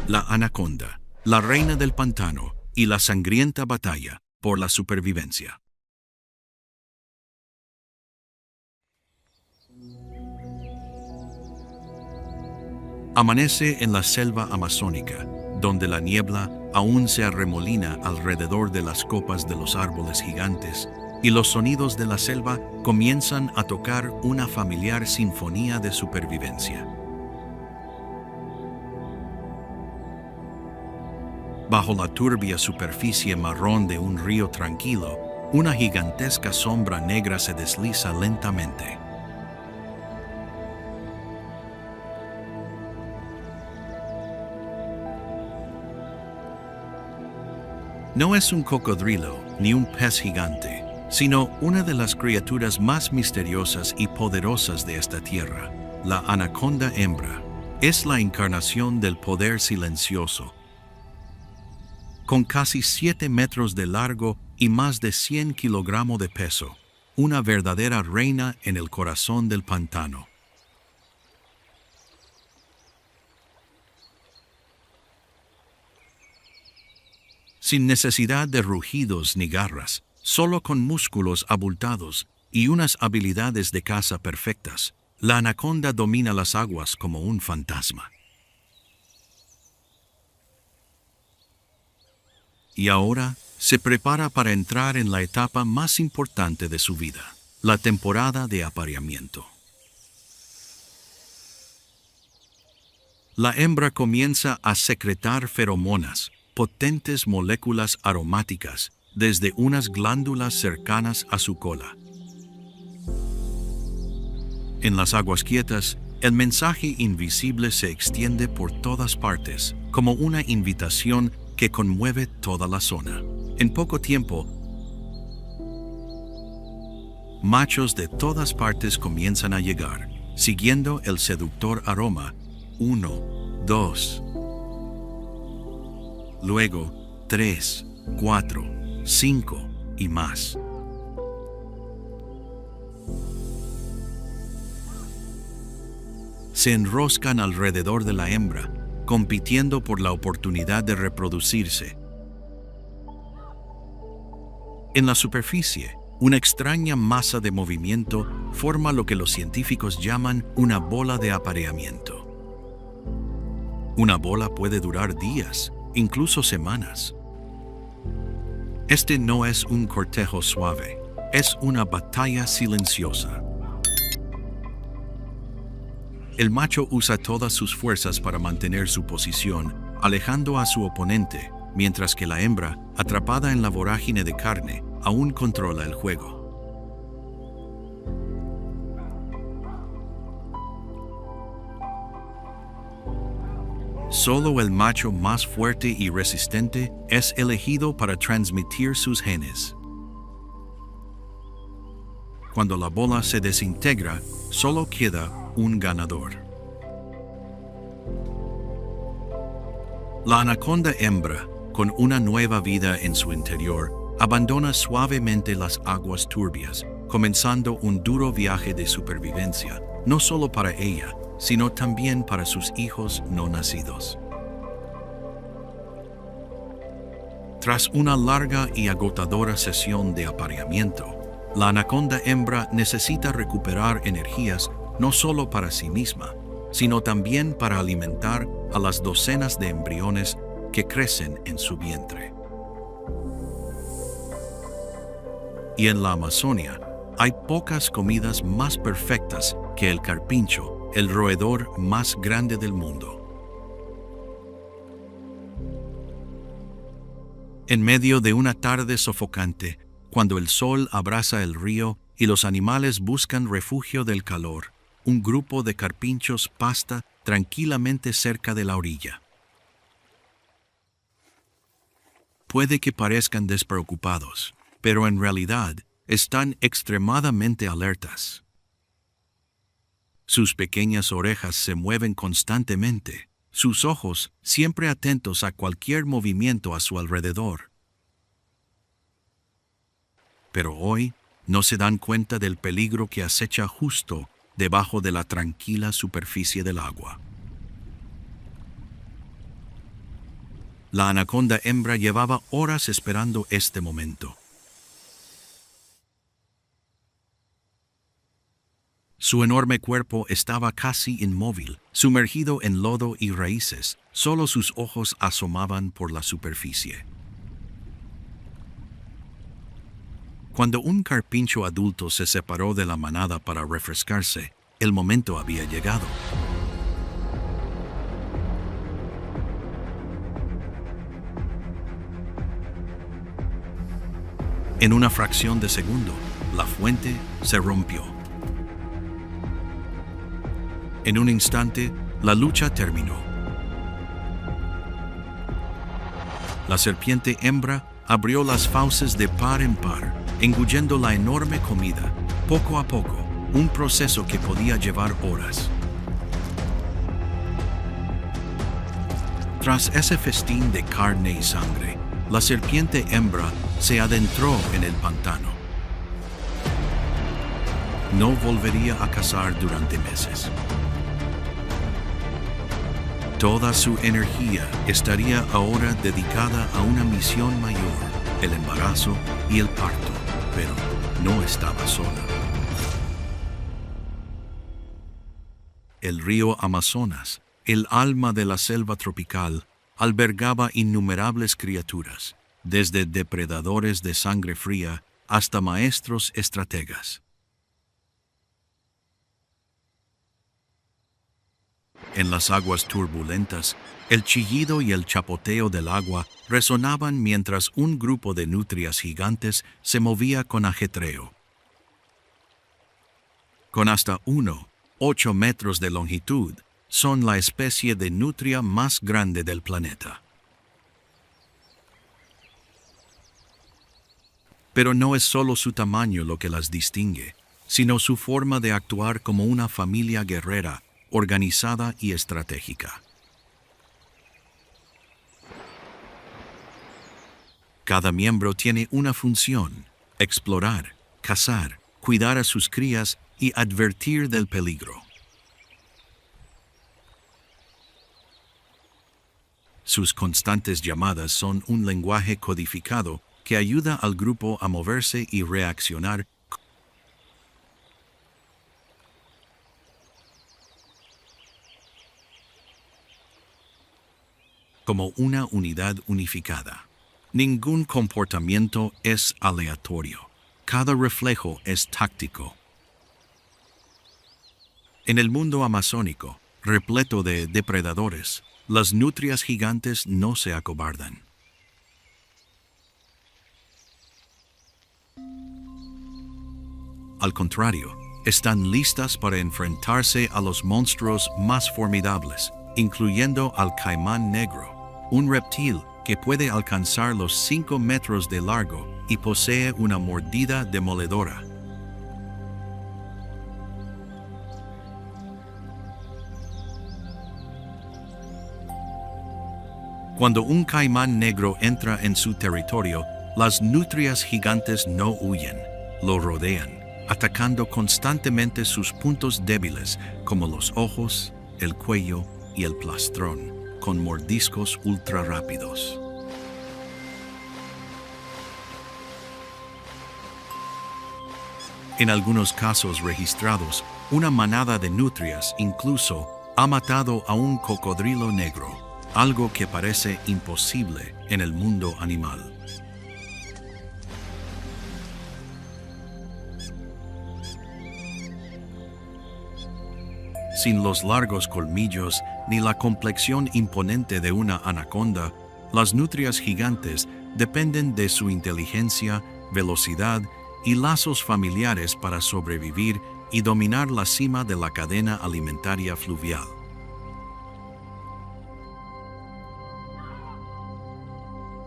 la anaconda, la reina del pantano y la sangrienta batalla por la supervivencia. Amanece en la selva amazónica, donde la niebla aún se arremolina alrededor de las copas de los árboles gigantes, y los sonidos de la selva comienzan a tocar una familiar sinfonía de supervivencia. Bajo la turbia superficie marrón de un río tranquilo, una gigantesca sombra negra se desliza lentamente. No es un cocodrilo ni un pez gigante, sino una de las criaturas más misteriosas y poderosas de esta tierra, la anaconda hembra. Es la encarnación del poder silencioso. Con casi 7 metros de largo y más de 100 kilogramos de peso, una verdadera reina en el corazón del pantano. Sin necesidad de rugidos ni garras, solo con músculos abultados y unas habilidades de caza perfectas, la anaconda domina las aguas como un fantasma. Y ahora se prepara para entrar en la etapa más importante de su vida, la temporada de apareamiento. La hembra comienza a secretar feromonas, potentes moléculas aromáticas, desde unas glándulas cercanas a su cola. En las aguas quietas, el mensaje invisible se extiende por todas partes, como una invitación que conmueve toda la zona. En poco tiempo, machos de todas partes comienzan a llegar, siguiendo el seductor aroma. 1, 2. Luego, 3, 4, 5 y más. Se enroscan alrededor de la hembra, compitiendo por la oportunidad de reproducirse. En la superficie, una extraña masa de movimiento forma lo que los científicos llaman una bola de apareamiento. Una bola puede durar días, incluso semanas. Este no es un cortejo suave, es una batalla silenciosa. El macho usa todas sus fuerzas para mantener su posición, alejando a su oponente, mientras que la hembra, atrapada en la vorágine de carne, aún controla el juego. Solo el macho más fuerte y resistente es elegido para transmitir sus genes. Cuando la bola se desintegra, solo queda un ganador. La anaconda hembra, con una nueva vida en su interior, abandona suavemente las aguas turbias, comenzando un duro viaje de supervivencia, no solo para ella, sino también para sus hijos no nacidos. Tras una larga y agotadora sesión de apareamiento, la anaconda hembra necesita recuperar energías no solo para sí misma, sino también para alimentar a las docenas de embriones que crecen en su vientre. Y en la Amazonia, hay pocas comidas más perfectas que el carpincho, el roedor más grande del mundo. En medio de una tarde sofocante, cuando el sol abraza el río y los animales buscan refugio del calor, un grupo de carpinchos pasta tranquilamente cerca de la orilla. Puede que parezcan despreocupados, pero en realidad están extremadamente alertas. Sus pequeñas orejas se mueven constantemente, sus ojos siempre atentos a cualquier movimiento a su alrededor. Pero hoy no se dan cuenta del peligro que acecha justo debajo de la tranquila superficie del agua. La anaconda hembra llevaba horas esperando este momento. Su enorme cuerpo estaba casi inmóvil, sumergido en lodo y raíces. Solo sus ojos asomaban por la superficie. Cuando un carpincho adulto se separó de la manada para refrescarse, el momento había llegado. En una fracción de segundo, la fuente se rompió. En un instante, la lucha terminó. La serpiente hembra abrió las fauces de par en par, engullendo la enorme comida, poco a poco, un proceso que podía llevar horas. Tras ese festín de carne y sangre, la serpiente hembra se adentró en el pantano. No volvería a cazar durante meses. Toda su energía estaría ahora dedicada a una misión mayor, el embarazo y el parto, pero no estaba sola. El río Amazonas, el alma de la selva tropical, albergaba innumerables criaturas, desde depredadores de sangre fría hasta maestros estrategas. En las aguas turbulentas, el chillido y el chapoteo del agua resonaban mientras un grupo de nutrias gigantes se movía con ajetreo. Con hasta 1,8 metros de longitud, son la especie de nutria más grande del planeta. Pero no es solo su tamaño lo que las distingue, sino su forma de actuar como una familia guerrera, organizada y estratégica. Cada miembro tiene una función: explorar, cazar, cuidar a sus crías y advertir del peligro. Sus constantes llamadas son un lenguaje codificado que ayuda al grupo a moverse y reaccionar como una unidad unificada. Ningún comportamiento es aleatorio. Cada reflejo es táctico. En el mundo amazónico, repleto de depredadores, las nutrias gigantes no se acobardan. Al contrario, están listas para enfrentarse a los monstruos más formidables, incluyendo al caimán negro, un reptil que puede alcanzar los 5 metros de largo y posee una mordida demoledora. Cuando un caimán negro entra en su territorio, las nutrias gigantes no huyen, lo rodean, atacando constantemente sus puntos débiles como los ojos, el cuello y el plastrón, con mordiscos ultra rápidos. En algunos casos registrados, una manada de nutrias incluso ha matado a un cocodrilo negro, algo que parece imposible en el mundo animal. Sin los largos colmillos ni la complexión imponente de una anaconda, las nutrias gigantes dependen de su inteligencia, velocidad y lazos familiares para sobrevivir y dominar la cima de la cadena alimentaria fluvial.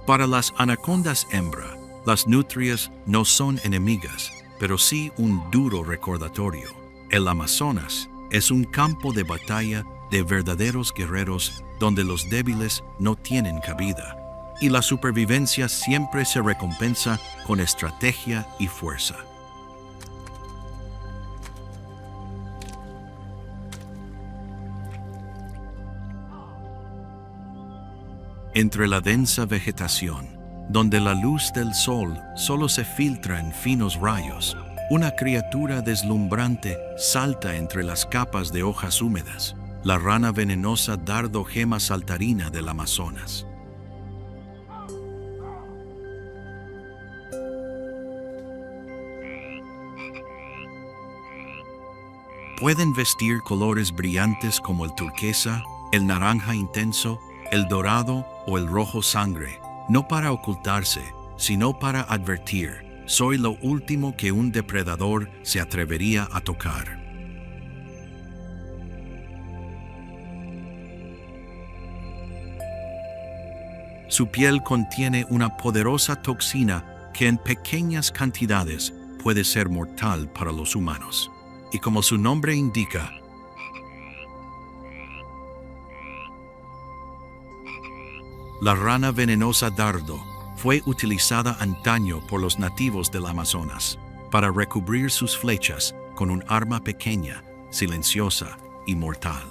Para las anacondas hembra, las nutrias no son enemigas, pero sí un duro recordatorio. El Amazonas es un campo de batalla de verdaderos guerreros donde los débiles no tienen cabida, y la supervivencia siempre se recompensa con estrategia y fuerza. entre la densa vegetación, donde la luz del sol solo se filtra en finos rayos, una criatura deslumbrante salta entre las capas de hojas húmedas, la rana venenosa dardo gema saltarina del Amazonas. Pueden vestir colores brillantes como el turquesa, el naranja intenso, el dorado o el rojo sangre, no para ocultarse, sino para advertir: soy lo último que un depredador se atrevería a tocar. Su piel contiene una poderosa toxina que en pequeñas cantidades puede ser mortal para los humanos. Y como su nombre indica, la rana venenosa dardo fue utilizada antaño por los nativos del Amazonas para recubrir sus flechas con un arma pequeña, silenciosa y mortal.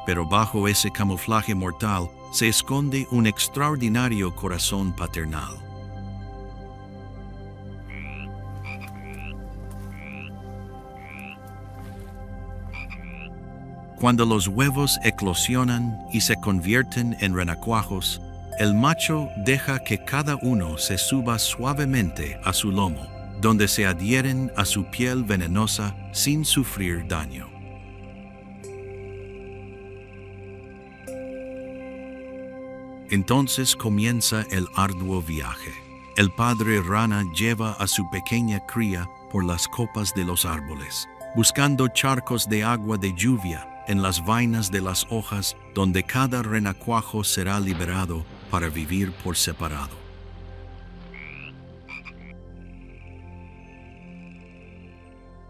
Pero bajo ese camuflaje mortal se esconde un extraordinario corazón paternal. Cuando los huevos eclosionan y se convierten en renacuajos, el macho deja que cada uno se suba suavemente a su lomo, donde se adhieren a su piel venenosa sin sufrir daño. Entonces comienza el arduo viaje. El padre rana lleva a su pequeña cría por las copas de los árboles, buscando charcos de agua de lluvia en las vainas de las hojas, donde cada renacuajo será liberado para vivir por separado.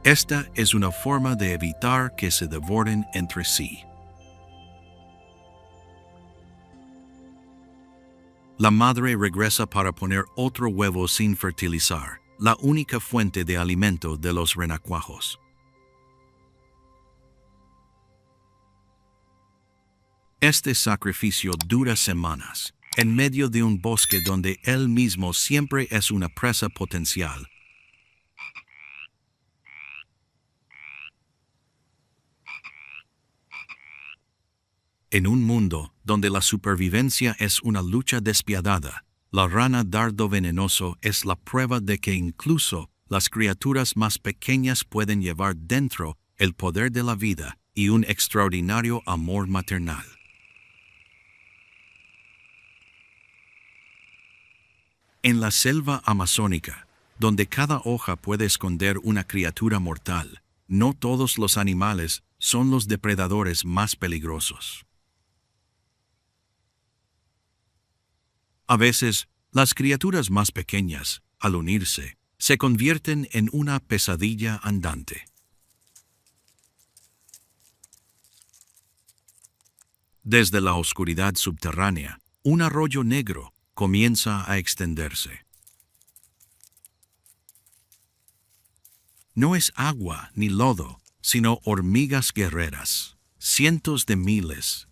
Esta es una forma de evitar que se devoren entre sí. La madre regresa para poner otro huevo sin fertilizar, la única fuente de alimento de los renacuajos. Este sacrificio dura semanas, en medio de un bosque donde él mismo siempre es una presa potencial. En un mundo donde la supervivencia es una lucha despiadada, la rana dardo venenoso es la prueba de que incluso las criaturas más pequeñas pueden llevar dentro el poder de la vida y un extraordinario amor maternal. En la selva amazónica, donde cada hoja puede esconder una criatura mortal, no todos los animales son los depredadores más peligrosos. A veces, las criaturas más pequeñas, al unirse, se convierten en una pesadilla andante. Desde la oscuridad subterránea, un arroyo negro comienza a extenderse. No es agua ni lodo, sino hormigas guerreras, cientos de miles.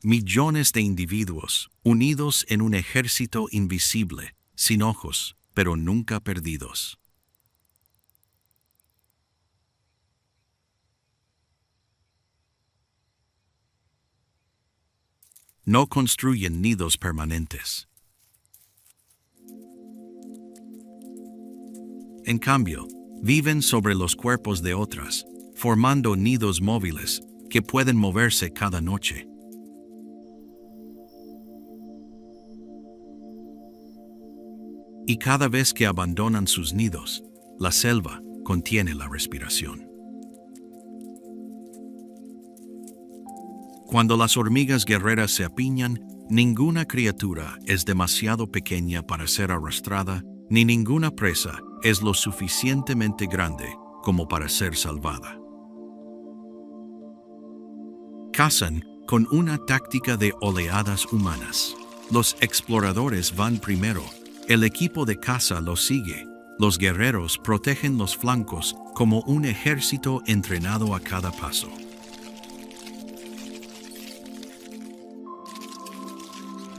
Millones de individuos unidos en un ejército invisible, sin ojos, pero nunca perdidos. No construyen nidos permanentes. En cambio, viven sobre los cuerpos de otras, formando nidos móviles que pueden moverse cada noche. Y cada vez que abandonan sus nidos, la selva contiene la respiración. Cuando las hormigas guerreras se apiñan, ninguna criatura es demasiado pequeña para ser arrastrada, ni ninguna presa es lo suficientemente grande como para ser salvada. Cazan con una táctica de oleadas humanas. Los exploradores van primero, El equipo de caza los sigue. Los guerreros protegen los flancos como un ejército entrenado a cada paso.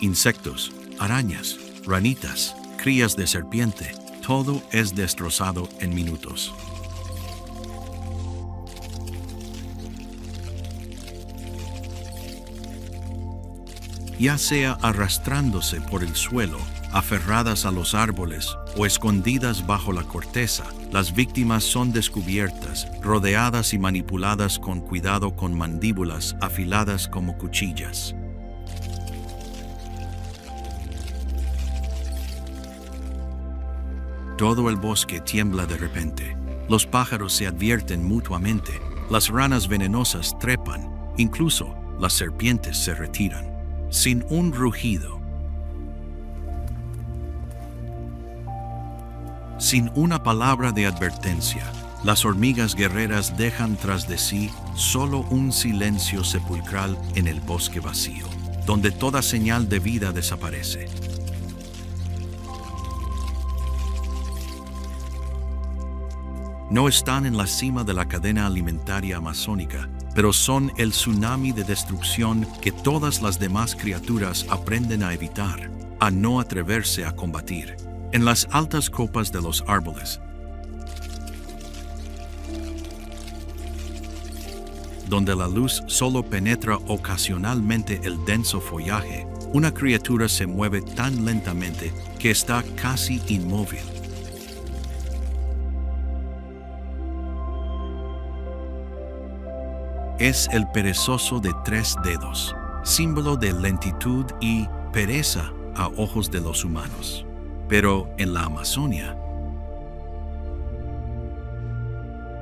Insectos, arañas, ranitas, crías de serpiente, todo es destrozado en minutos. Ya sea arrastrándose por el suelo, aferradas a los árboles o escondidas bajo la corteza, las víctimas son descubiertas, rodeadas y manipuladas con cuidado con mandíbulas afiladas como cuchillas. Todo el bosque tiembla de repente. Los pájaros se advierten mutuamente, las ranas venenosas trepan, incluso las serpientes se retiran. Sin un rugido, sin una palabra de advertencia, las hormigas guerreras dejan tras de sí solo un silencio sepulcral en el bosque vacío, donde toda señal de vida desaparece. No están en la cima de la cadena alimentaria amazónica, pero son el tsunami de destrucción que todas las demás criaturas aprenden a evitar, a no atreverse a combatir. En las altas copas de los árboles, donde la luz solo penetra ocasionalmente el denso follaje, una criatura se mueve tan lentamente que está casi inmóvil. Es el perezoso de 3 dedos, símbolo de lentitud y pereza a ojos de los humanos. Pero en la Amazonia,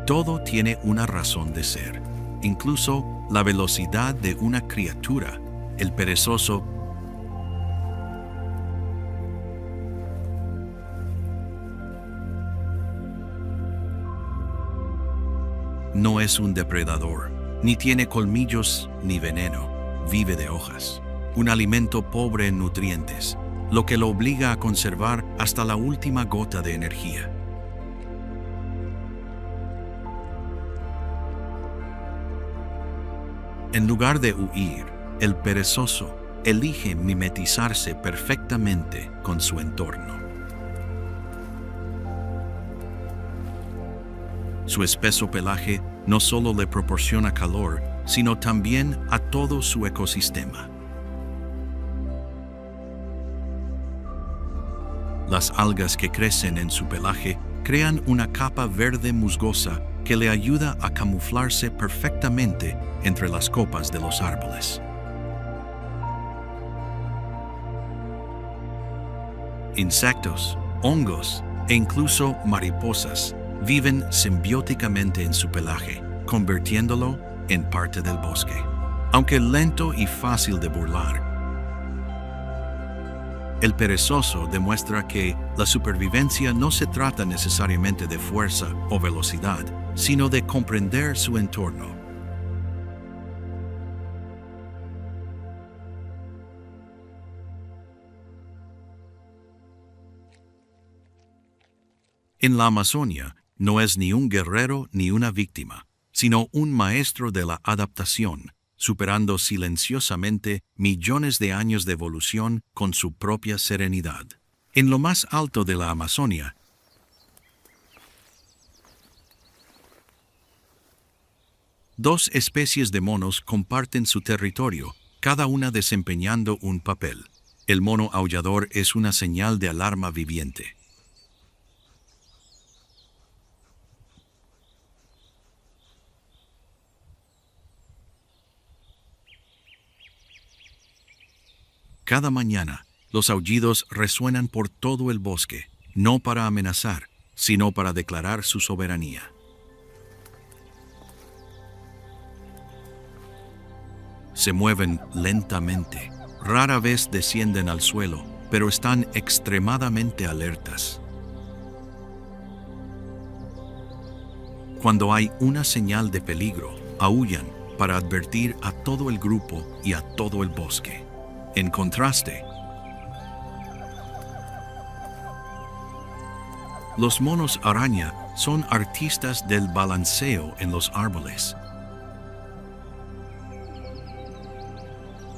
todo tiene una razón de ser, incluso la velocidad de una criatura. El perezoso no es un depredador. Ni tiene colmillos ni veneno, vive de hojas, un alimento pobre en nutrientes, lo que lo obliga a conservar hasta la última gota de energía. En lugar de huir, el perezoso elige mimetizarse perfectamente con su entorno. Su espeso pelaje no solo le proporciona calor, sino también a todo su ecosistema. Las algas que crecen en su pelaje crean una capa verde musgosa que le ayuda a camuflarse perfectamente entre las copas de los árboles. Insectos, hongos e incluso mariposas viven simbióticamente en su pelaje, convirtiéndolo en parte del bosque. Aunque lento y fácil de burlar, el perezoso demuestra que la supervivencia no se trata necesariamente de fuerza o velocidad, sino de comprender su entorno. En la Amazonia, no es ni un guerrero ni una víctima, sino un maestro de la adaptación, superando silenciosamente millones de años de evolución con su propia serenidad. En lo más alto de la Amazonia, dos especies de monos comparten su territorio, cada una desempeñando un papel. El mono aullador es una señal de alarma viviente. Cada mañana, los aullidos resuenan por todo el bosque, no para amenazar, sino para declarar su soberanía. Se mueven lentamente, rara vez descienden al suelo, pero están extremadamente alertas. Cuando hay una señal de peligro, aúllan para advertir a todo el grupo y a todo el bosque. En contraste, Los monos araña son artistas del balanceo en los árboles.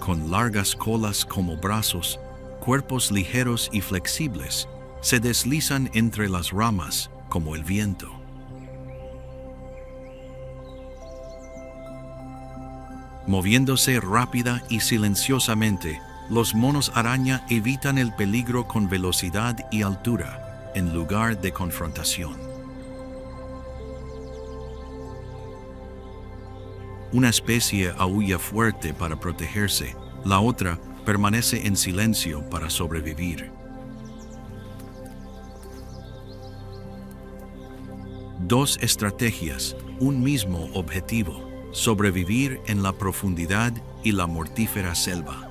Con largas colas como brazos, cuerpos ligeros y flexibles, se deslizan entre las ramas como el viento. Moviéndose rápida y silenciosamente, los monos araña evitan el peligro con velocidad y altura, en lugar de confrontación. Una especie aúlla fuerte para protegerse, la otra permanece en silencio para sobrevivir. Dos estrategias, un mismo objetivo: sobrevivir en la profundidad y la mortífera selva.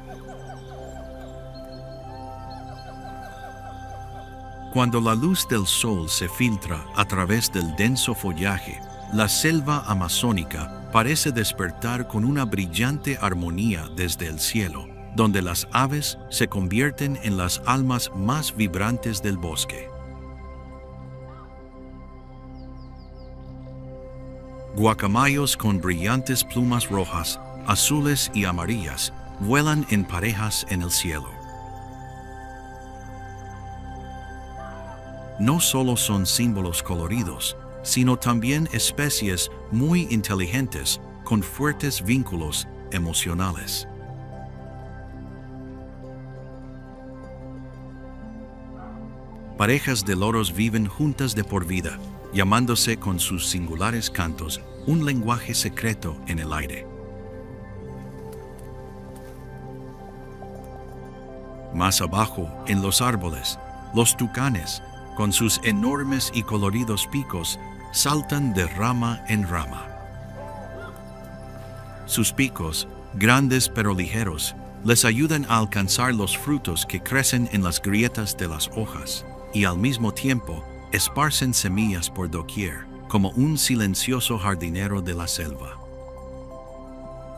Cuando la luz del sol se filtra a través del denso follaje, la selva amazónica parece despertar con una brillante armonía desde el cielo, donde las aves se convierten en las almas más vibrantes del bosque. Guacamayos con brillantes plumas rojas, azules y amarillas vuelan en parejas en el cielo. No solo son símbolos coloridos, sino también especies muy inteligentes con fuertes vínculos emocionales. Parejas de loros viven juntas de por vida, llamándose con sus singulares cantos un lenguaje secreto en el aire. Más abajo, en los árboles, los tucanes, con sus enormes y coloridos picos, saltan de rama en rama. Sus picos, grandes pero ligeros, les ayudan a alcanzar los frutos que crecen en las grietas de las hojas, y al mismo tiempo esparcen semillas por doquier, como un silencioso jardinero de la selva.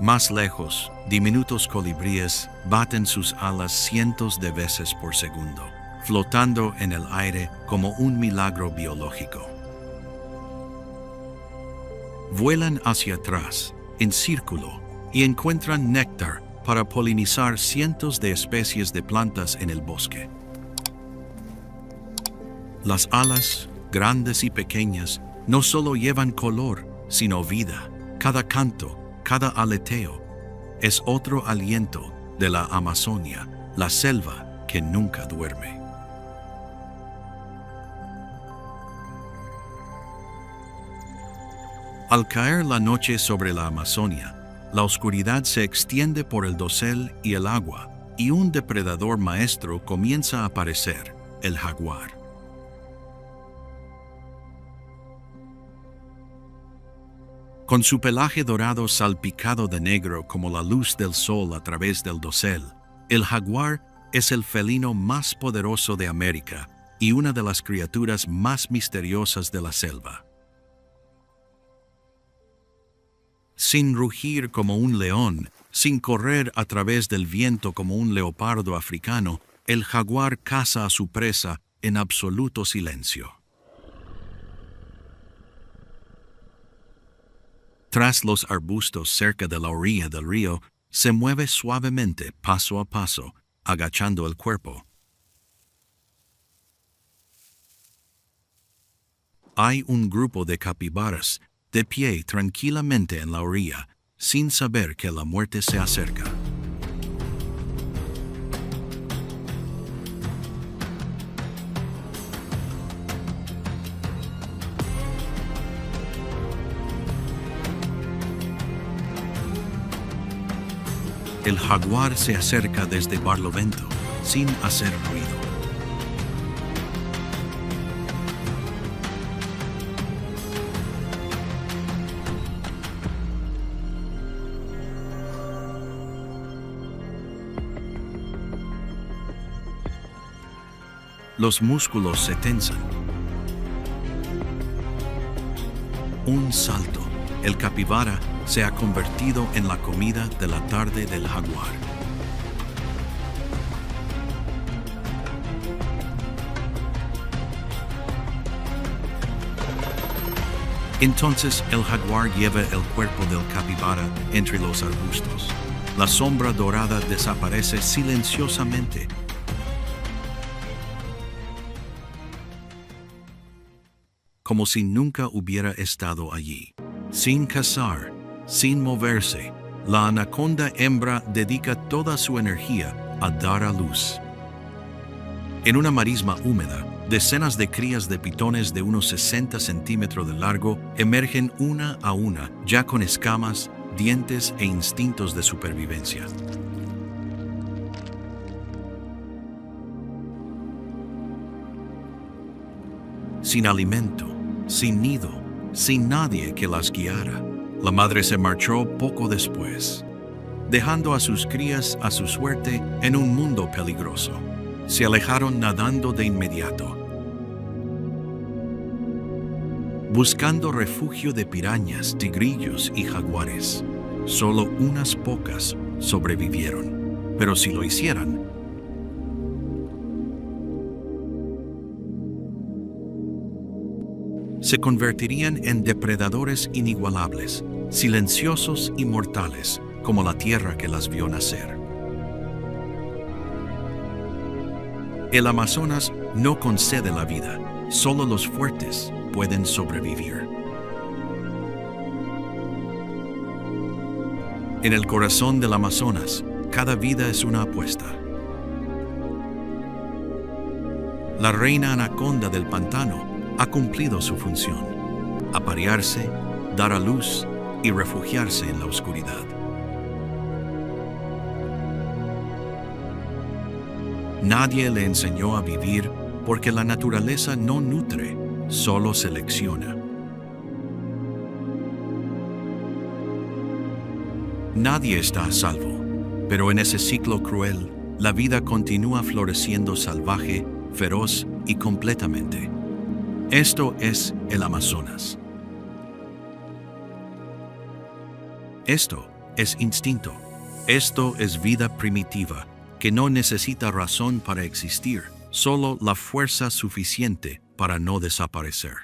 Más lejos, diminutos colibríes baten sus alas cientos de veces por segundo, flotando en el aire como un milagro biológico. Vuelan hacia atrás, en círculo, y encuentran néctar para polinizar cientos de especies de plantas en el bosque. Las alas, grandes y pequeñas, no solo llevan color, sino vida. Cada canto, cada aleteo, es otro aliento de la Amazonia, la selva que nunca duerme. Al caer la noche sobre la Amazonia, la oscuridad se extiende por el dosel y el agua, y un depredador maestro comienza a aparecer, el jaguar. Con su pelaje dorado salpicado de negro como la luz del sol a través del dosel, el jaguar es el felino más poderoso de América y una de las criaturas más misteriosas de la selva. Sin rugir como un león, sin correr a través del viento como un leopardo africano, el jaguar caza a su presa en absoluto silencio. Tras los arbustos cerca de la orilla del río, se mueve suavemente paso a paso, agachando el cuerpo. Hay un grupo de capibaras de pie tranquilamente en la orilla, sin saber que la muerte se acerca. El jaguar se acerca desde Barlovento, sin hacer ruido. Los músculos se tensan. Un salto. El capibara se ha convertido en la comida de la tarde del jaguar. Entonces el jaguar lleva el cuerpo del capibara entre los arbustos. La sombra dorada desaparece silenciosamente. Como si nunca hubiera estado allí. Sin cazar, sin moverse, la anaconda hembra dedica toda su energía a dar a luz. En una marisma húmeda, decenas de crías de pitones de unos 60 centímetros de largo emergen una a una, ya con escamas, dientes e instintos de supervivencia. Sin alimento, sin nido, sin nadie que las guiara, la madre se marchó poco después, dejando a sus crías a su suerte en un mundo peligroso. Se alejaron nadando de inmediato, buscando refugio de pirañas, tigrillos y jaguares. Solo unas pocas sobrevivieron, pero si lo hicieran, se convertirían en depredadores inigualables, silenciosos y mortales, como la tierra que las vio nacer. El Amazonas no concede la vida, solo los fuertes pueden sobrevivir. En el corazón del Amazonas, cada vida es una apuesta. La reina anaconda del pantano ha cumplido su función: aparearse, dar a luz y refugiarse en la oscuridad. Nadie le enseñó a vivir porque la naturaleza no nutre, solo selecciona. Nadie está a salvo, pero en ese ciclo cruel, la vida continúa floreciendo salvaje, feroz y completamente. Esto es el Amazonas. Esto es instinto. Esto es vida primitiva, que no necesita razón para existir, solo la fuerza suficiente para no desaparecer.